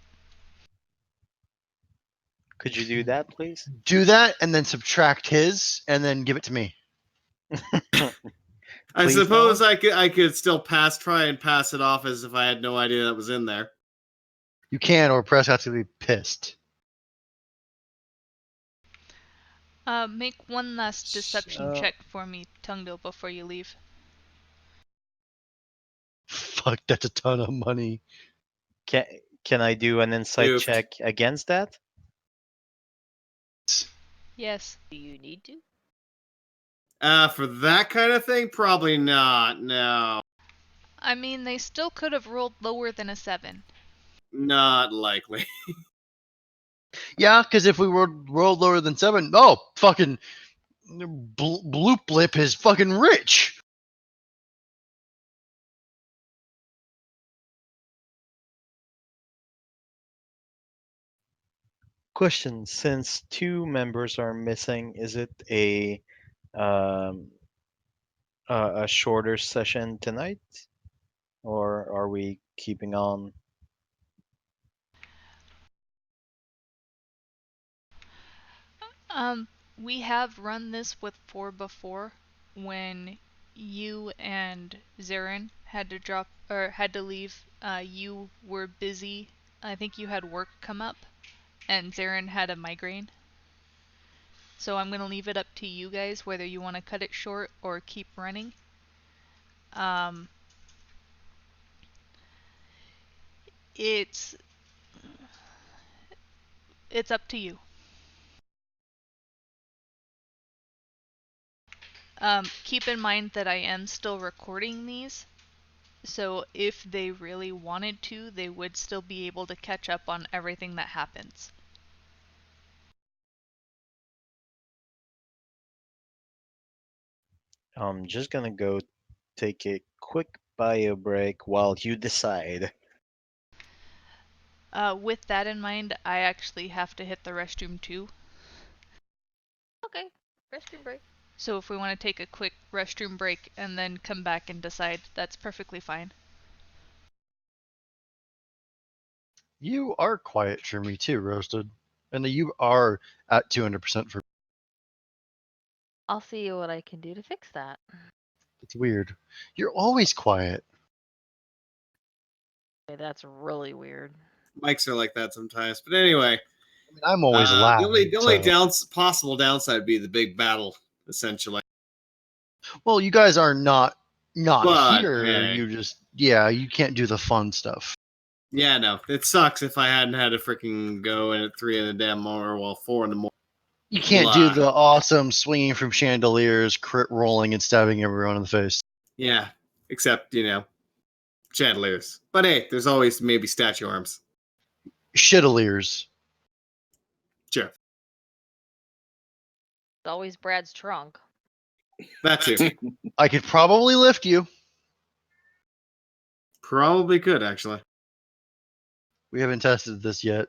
Could you do that, please? Do that and then subtract his and then give it to me. I Please, suppose no? I could still try and pass it off as if I had no idea that was in there. You can, or press has to be pissed. Make one last deception So- check for me, Tungdil, before you leave. Fuck, that's a ton of money. Can I do an insight Oofed. check against that? Yes. Do you need to? For that kind of thing, probably not. No, I mean, they still could have rolled lower than a 7. not likely. Yeah, because if we rolled lower than 7, oh, fucking Bloop Blip is fucking rich. Question: since 2 members are missing, is it um, a shorter session tonight, or are we keeping on? We have run this with 4 before, when you and Zarin had to drop or had to leave. You were busy. I think you had work come up, and Zarin had a migraine. So I'm gonna leave it up to you guys whether you want to cut it short or keep running. Um, it's up to you. Keep in mind that I am still recording these, so if they really wanted to, they would still be able to catch up on everything that happens. I'm just gonna go take a quick bio break while you decide. With that in mind, I actually have to hit the restroom too. Okay. Restroom break. So if we want to take a quick restroom break and then come back and decide, that's perfectly fine. You are quiet for me too, Roasted. And you are at 200% for. I'll see what I can do to fix that. It's weird. You're always quiet. Okay, that's really weird. Mics are like that sometimes. But anyway, I mean, I'm always loud. the only so- possible downside would be the big battle, essentially. Well, you guys are not But, here. hey. You can't do the fun stuff. Yeah, no, it sucks if I hadn't had to freaking go in at 3 in the damn morning, well, 4 in the morning. You can't Blah. do the awesome swinging from chandeliers, crit rolling, and stabbing everyone in the face. Yeah, except, chandeliers. But hey, there's always maybe statue arms. Chandeliers. Sure. It's always Brad's trunk. That too. I could probably lift you. Probably could, actually. We haven't tested this yet.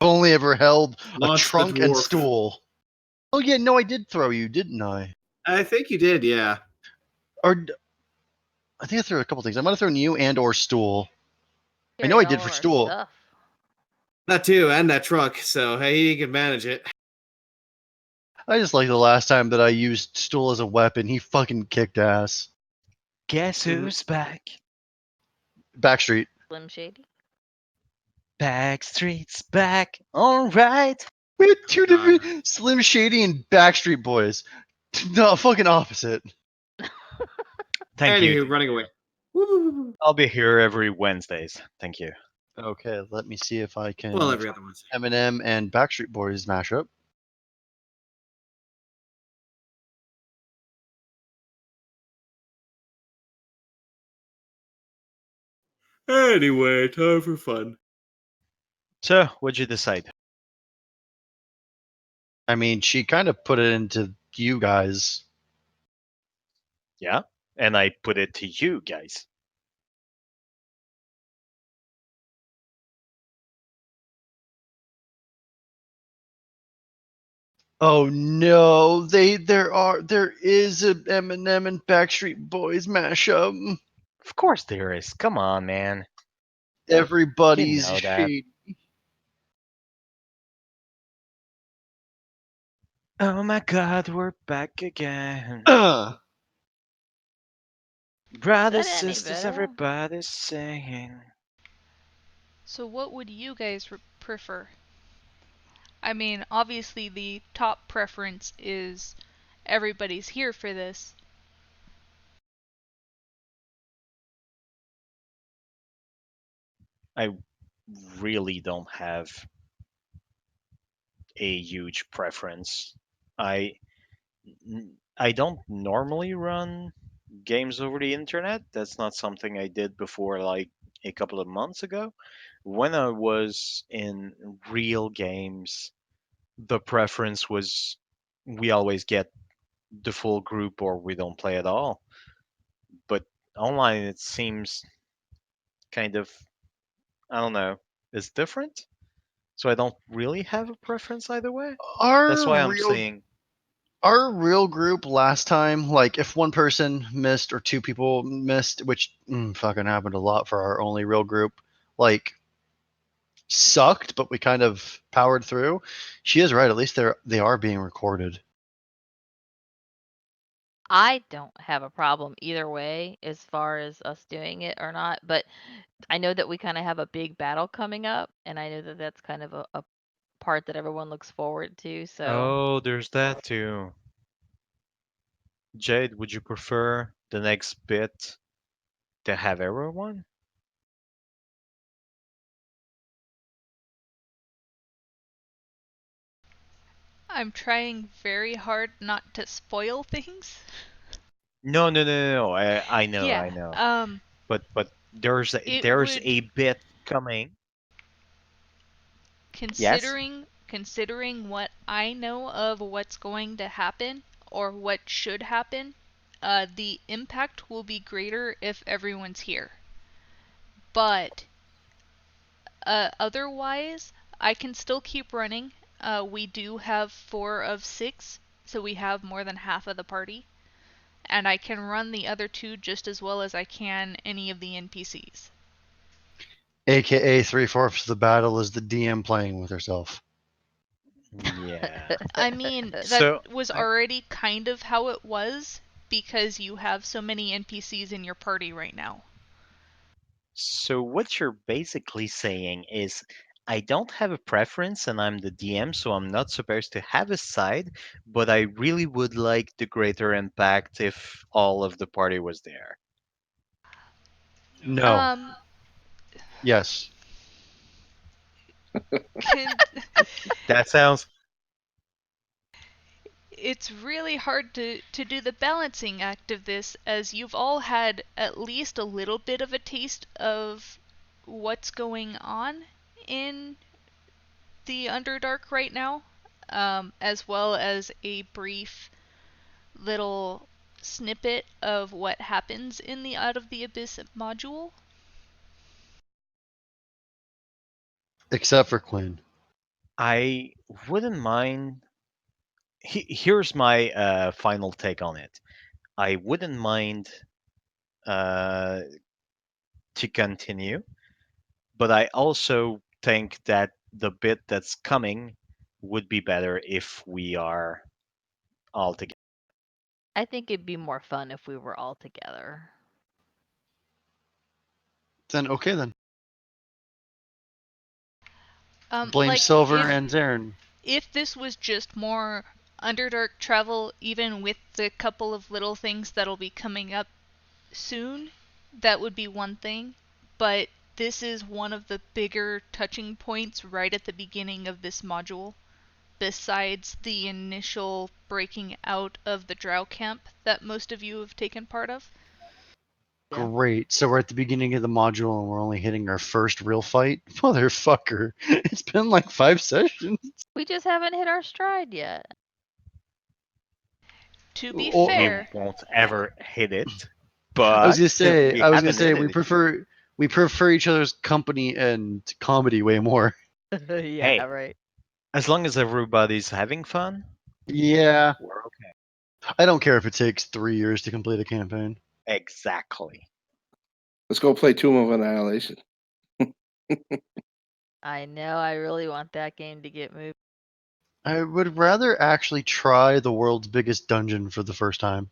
I've only ever held Launch a the trunk and dwarf. stool. Oh yeah, no, I did throw you, didn't I? I think you did, yeah. Or I think I threw a couple things. I might have thrown you and or stool. I know Carrying I did all for our stool. stuff. That too, and that truck. So hey, you can manage it. I just like the last time that I used stool as a weapon. He fucking kicked ass. Guess who's back? Backstreet. Slim Shady. Backstreet's back. All right. We had two different Slim Shady and Backstreet Boys. No, fucking opposite. Thank Anywho, you. running away. Woo. I'll be here every Wednesdays. Thank you. Okay, let me see if I can. Well, every other one. Eminem and Backstreet Boys mashup. Anyway, time for fun. So, what'd you decide? I mean, she kind of put it into you guys. Yeah? And I put it to you guys. Oh no, there is a Eminem and Backstreet Boys mashup. Of course there is. Come on, man. Everybody's You know that. shady. Oh my god, we're back again. Brothers, That any sisters, better? everybody's singing. So what would you guys prefer? I mean, obviously the top preference is everybody's here for this. I really don't have a huge preference. I I don't normally run games over the internet. That's not something I did before like a couple of months ago. When I was in real games, the preference was we always get the full group or we don't play at all. But online it seems kind of, I don't know, it's different. So I don't really have a preference either way. That's why Our I'm real saying our real group last time, like if one person missed or two people missed, which fucking happened a lot for our only real group, like sucked, but we kind of powered through. She is right. At least they are being recorded. I don't have a problem either way as far as us doing it or not, but I know that we kind of have a big battle coming up, and I know that that's kind of a part that everyone looks forward to. So oh, there's that too. Jade, would you prefer the next bit to have everyone? I'm trying very hard not to spoil things. No. I know, Yeah. I know. But It there's would a bit coming. Yes? considering what I know of what's going to happen or what should happen, the impact will be greater if everyone's here. But otherwise, I can still keep running. We do have 4 of 6, so we have more than half of the party. And I can run the other 2 just as well as I can any of the NPCs. AKA 3/4 of the battle is the DM playing with herself. Yeah. I mean, that So was already kind of how it was because you have so many NPCs in your party right now. So what you're basically saying is I don't have a preference and I'm the DM, so I'm not supposed to have a side, but I really would like the greater impact if all of the party was there. No. Um, Yes. can, That sounds it's really hard to do the balancing act of this, as you've all had at least a little bit of a taste of what's going on in the Underdark right now, as well as a brief little snippet of what happens in the Out of the Abyss module. Except for Quinn. I wouldn't mind. Here's my final take on it. I wouldn't mind uh, to continue, but I also think that the bit that's coming would be better if we are all together. I think it'd be more fun if we were all together. Then okay then. Blame Like Silver and Zarin. if this was just more Underdark travel, even with the couple of little things that'll be coming up soon, that would be one thing. But this is one of the bigger touching points right at the beginning of this module, besides the initial breaking out of the Drow camp that most of you have taken part of. Yeah. Great. So we're at the beginning of the module and we're only hitting our first real fight? Motherfucker. It's been like 5 sessions. We just haven't hit our stride yet. To be Or, We fair, won't ever hit it, I was but gonna say, we haven't hit we it. prefer each other's company and comedy way more. Yeah, Hey, right. as long as everybody's having fun, Yeah, we're okay. I don't care if it takes 3 years to complete a campaign. Exactly. Let's go play Tomb of Annihilation. I know, I really want that game to get moved. I would rather actually try the world's biggest dungeon for the first time,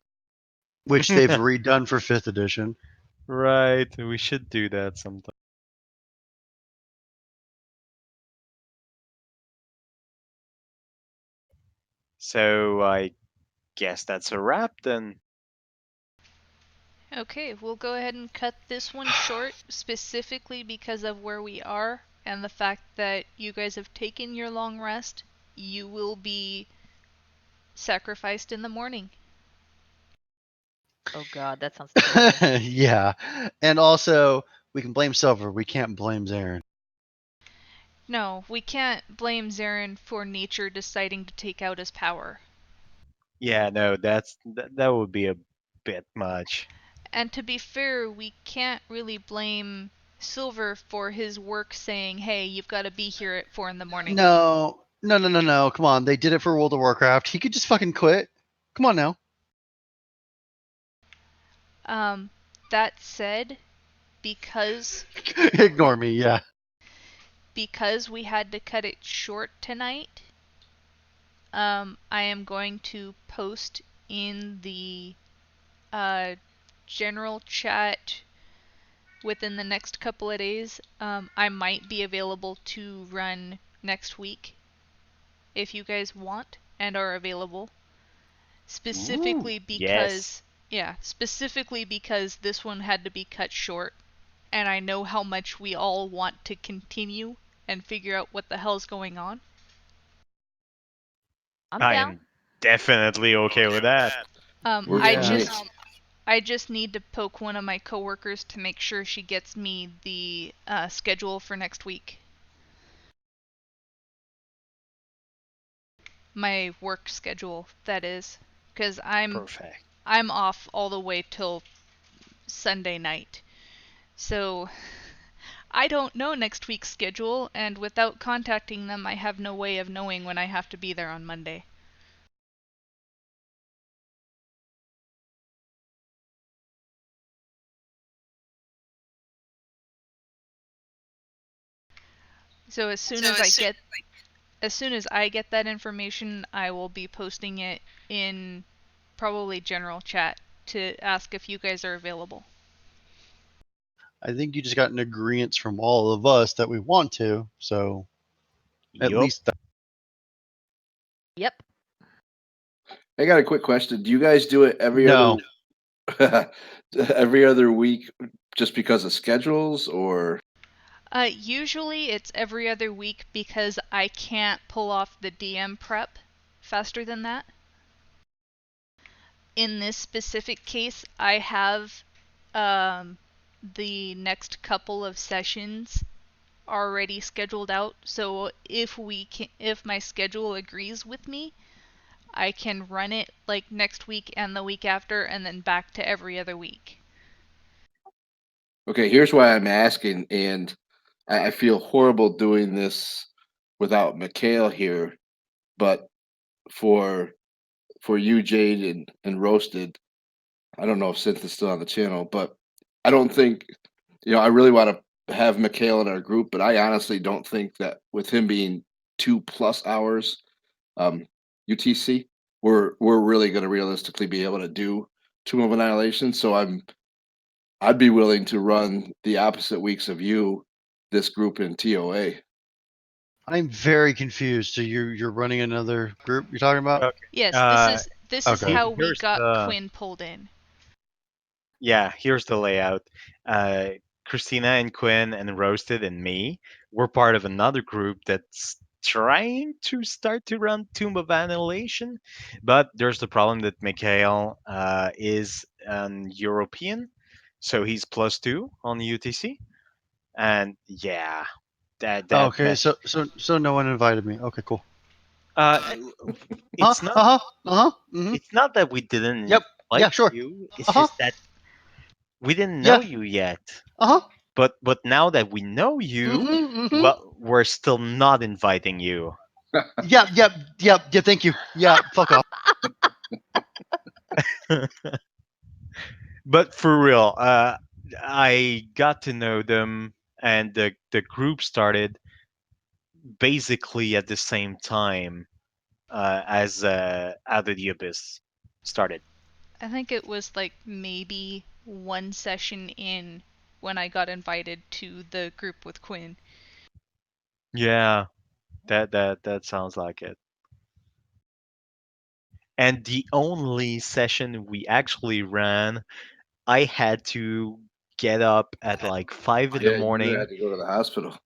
which they've redone for 5th edition. Right, we should do that sometime. So I guess that's a wrap then. okay, we'll go ahead and cut this one short, specifically because of where we are and the fact that you guys have taken your long rest. You will be sacrificed in the morning. Oh god, that sounds terrible. Yeah, and also we can blame Silver. We can't blame Zarin. No, we can't blame Zarin for nature deciding to take out his power. Yeah, no, that would be a bit much. And to be fair, we can't really blame Silver for his work saying, hey, you've got to be here at 4 in the morning. No. Come on, they did it for World of Warcraft. He could just fucking quit. Come on now. That said, because Ignore me. Yeah. we had to cut it short tonight, I am going to post in the general chat within the next couple of days. I might be available to run next week if you guys want and are available. Specifically Yes. because, yeah, specifically because this one had to be cut short, and I know how much we all want to continue and figure out what the hell's going on. I'm I down. am definitely okay with that. Works I for Yeah. me. just need to poke one of my coworkers to make sure she gets me the schedule for next week. My work schedule, that is, because Perfect. I'm off all the way till Sunday night. So I don't know next week's schedule, and without contacting them, I have no way of knowing when I have to be there on Monday. So as soon as I get that information, I will be posting it in probably general chat to ask if you guys are available. I think you just got an agreement from all of us that we want to. So at Yup. least Yep. I got a quick question. Do you guys do it every No. every other week just because of schedules, or Usually it's every other week because I can't pull off the DM prep faster than that. In this specific case, I have the next couple of sessions already scheduled out. So if my schedule agrees with me, I can run it like next week and the week after, and then back to every other week. okay, here's why I'm asking, and I feel horrible doing this without Mikhail here, but for you, Jade, and Roasted, I don't know if Synth is still on the channel, but I don't think I really want to have Mikhail in our group, but I honestly don't think that with him being 2+ hours um, UTC, we're really going to realistically be able to do Tomb of Annihilation. So I'd be willing to run the opposite weeks of you, this group in TOA. I'm very confused. So you're running another group you're talking about? Okay. Yes, this is Okay. how we Here's got the- Quinn pulled in. Yeah, here's the layout. Christina and Quinn and Roasted and me, we're part of another group that's trying to start to run Tomb of Annihilation, but there's the problem that Mikhail is an European, so he's +2 on the UTC, and yeah, Okay. So no one invited me. Okay, cool. it's not Mm-hmm. it's not that we didn't Yep. like Yeah, sure. you. It's Uh-huh. just that we didn't Yeah. know you yet. Uh-huh. But now that we know you, Mm-hmm. well, we're still not inviting you. Yep. Yeah. Thank you. Yeah. Fuck off. But for real, I got to know them, and the group started basically at the same time as Out of the Abyss started. I think it was like maybe one session in when I got invited to the group with Quinn. Yeah, that sounds like it. And the only session we actually ran, I had to get up at like 5 in the Yeah, you morning. had to go to the hospital.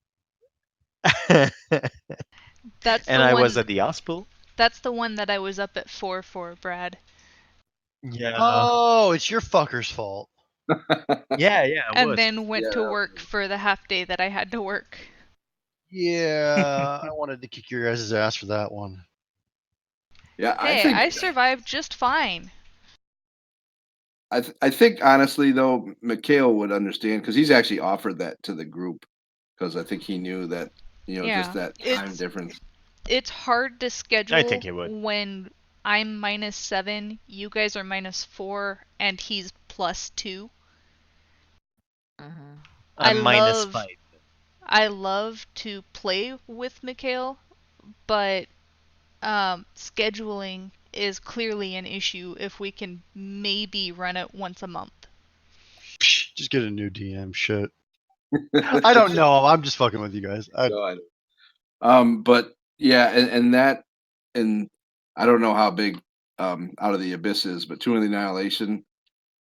That's And the I one. was at the hospital. That's the one that I was up at 4 for, Brad. Yeah. Oh, it's your fucker's fault. Yeah, it And was. then went to Yeah. work for the half day that I had to work. Yeah, I wanted to kick your guys' ass for that one. Yeah, Hey, I survived just fine. I think honestly though, Mikhail would understand because he's actually offered that to the group because I think he knew that Yeah, just that time it's difference. it's hard to schedule I think it would. when I'm -7, you guys are -4, and he's +2. Mm-hmm. I I'm love -5. I love to play with Mikhail, but scheduling is clearly an issue if we can maybe run it once a month. Psh, just get a new DM. Shit. I don't know. I'm just fucking with you guys. No, I don't. But yeah, and I don't know how big Out of the Abyss is, but Tomb of the Annihilation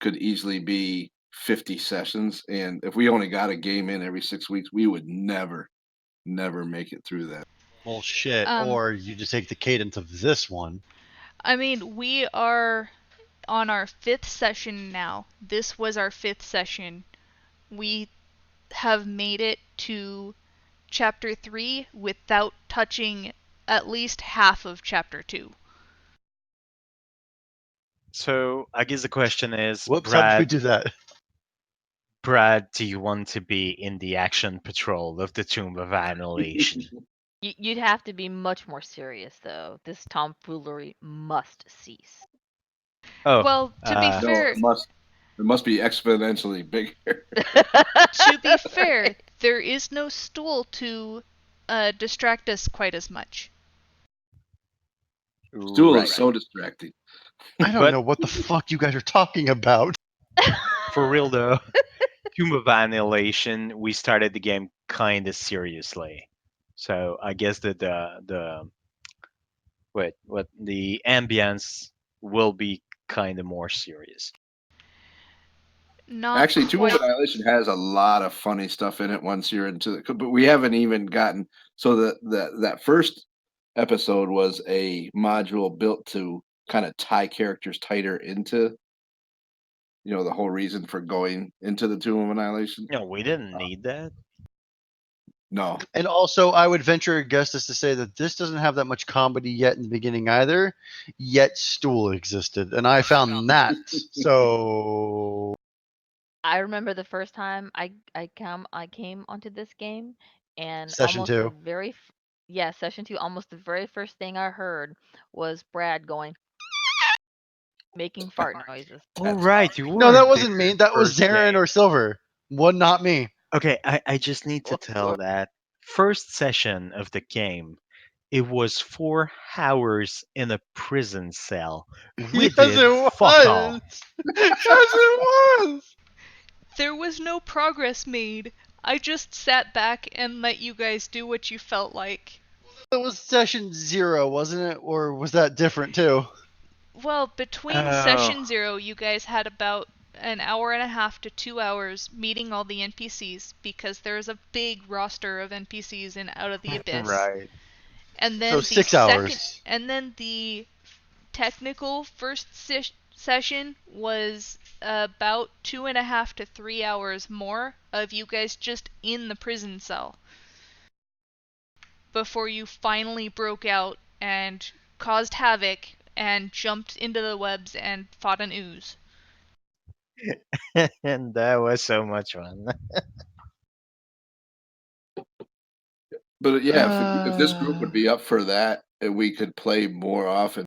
could easily be 50 sessions, and if we only got a game in every 6 weeks, we would never make it through that. Well, shit. Um, Or you just take the cadence of this one. I mean, we are on our 5th session now. This was our 5th session. We have made it to chapter 3 without touching at least half of chapter 2. So I guess the question is, Whoops, how did we do that? Brad, do you want to be in the action patrol of the Tomb of Annihilation? You'd have to be much more serious, though. This tomfoolery must cease. Oh, Well, to be No, fair, it must be exponentially bigger. to be fair, there is no stool to distract us quite as much. Stool Right. is so distracting. I don't But- know what the fuck you guys are talking about. For real though, Tomb of Annihilation, we started the game kind of seriously. So I guess that the ambience will be kind of more serious. Not Actually, Tomb of quite. Annihilation has a lot of funny stuff in it once you're into it, but we haven't even gotten so that first episode was a module built to kind of tie characters tighter into the whole reason for going into the Tomb of Annihilation. No, we didn't need that. No, And also, I would venture a guess as to say that this doesn't have that much comedy yet in the beginning either, yet Stool existed. And I found that. So. I remember the first time I came onto this game, and Session almost the 2. very session 2, almost the very first thing I heard was Brad going making fart noises. All right, you were No, that there wasn't me. That was first Darren game. or Silver. One, not me. Okay, I just need to tell that first session of the game, it was 4 hours in a prison cell. We Yes, did it fuck all. was. Yes, it was. There was no progress made. I just sat back and let you guys do what you felt like. It was session 0, wasn't it? Or was that different too? Well, between session 0, you guys had about an hour and a half to 2 hours meeting all the NPCs because there's a big roster of NPCs in Out of the Abyss. Right. And then So the 6 second, hours. and then the technical first session was about 2.5 to 3 hours more of you guys just in the prison cell before you finally broke out and caused havoc and jumped into the webs and fought an ooze. And that was so much fun. but yeah, if this group would be up for that, and we could play more often.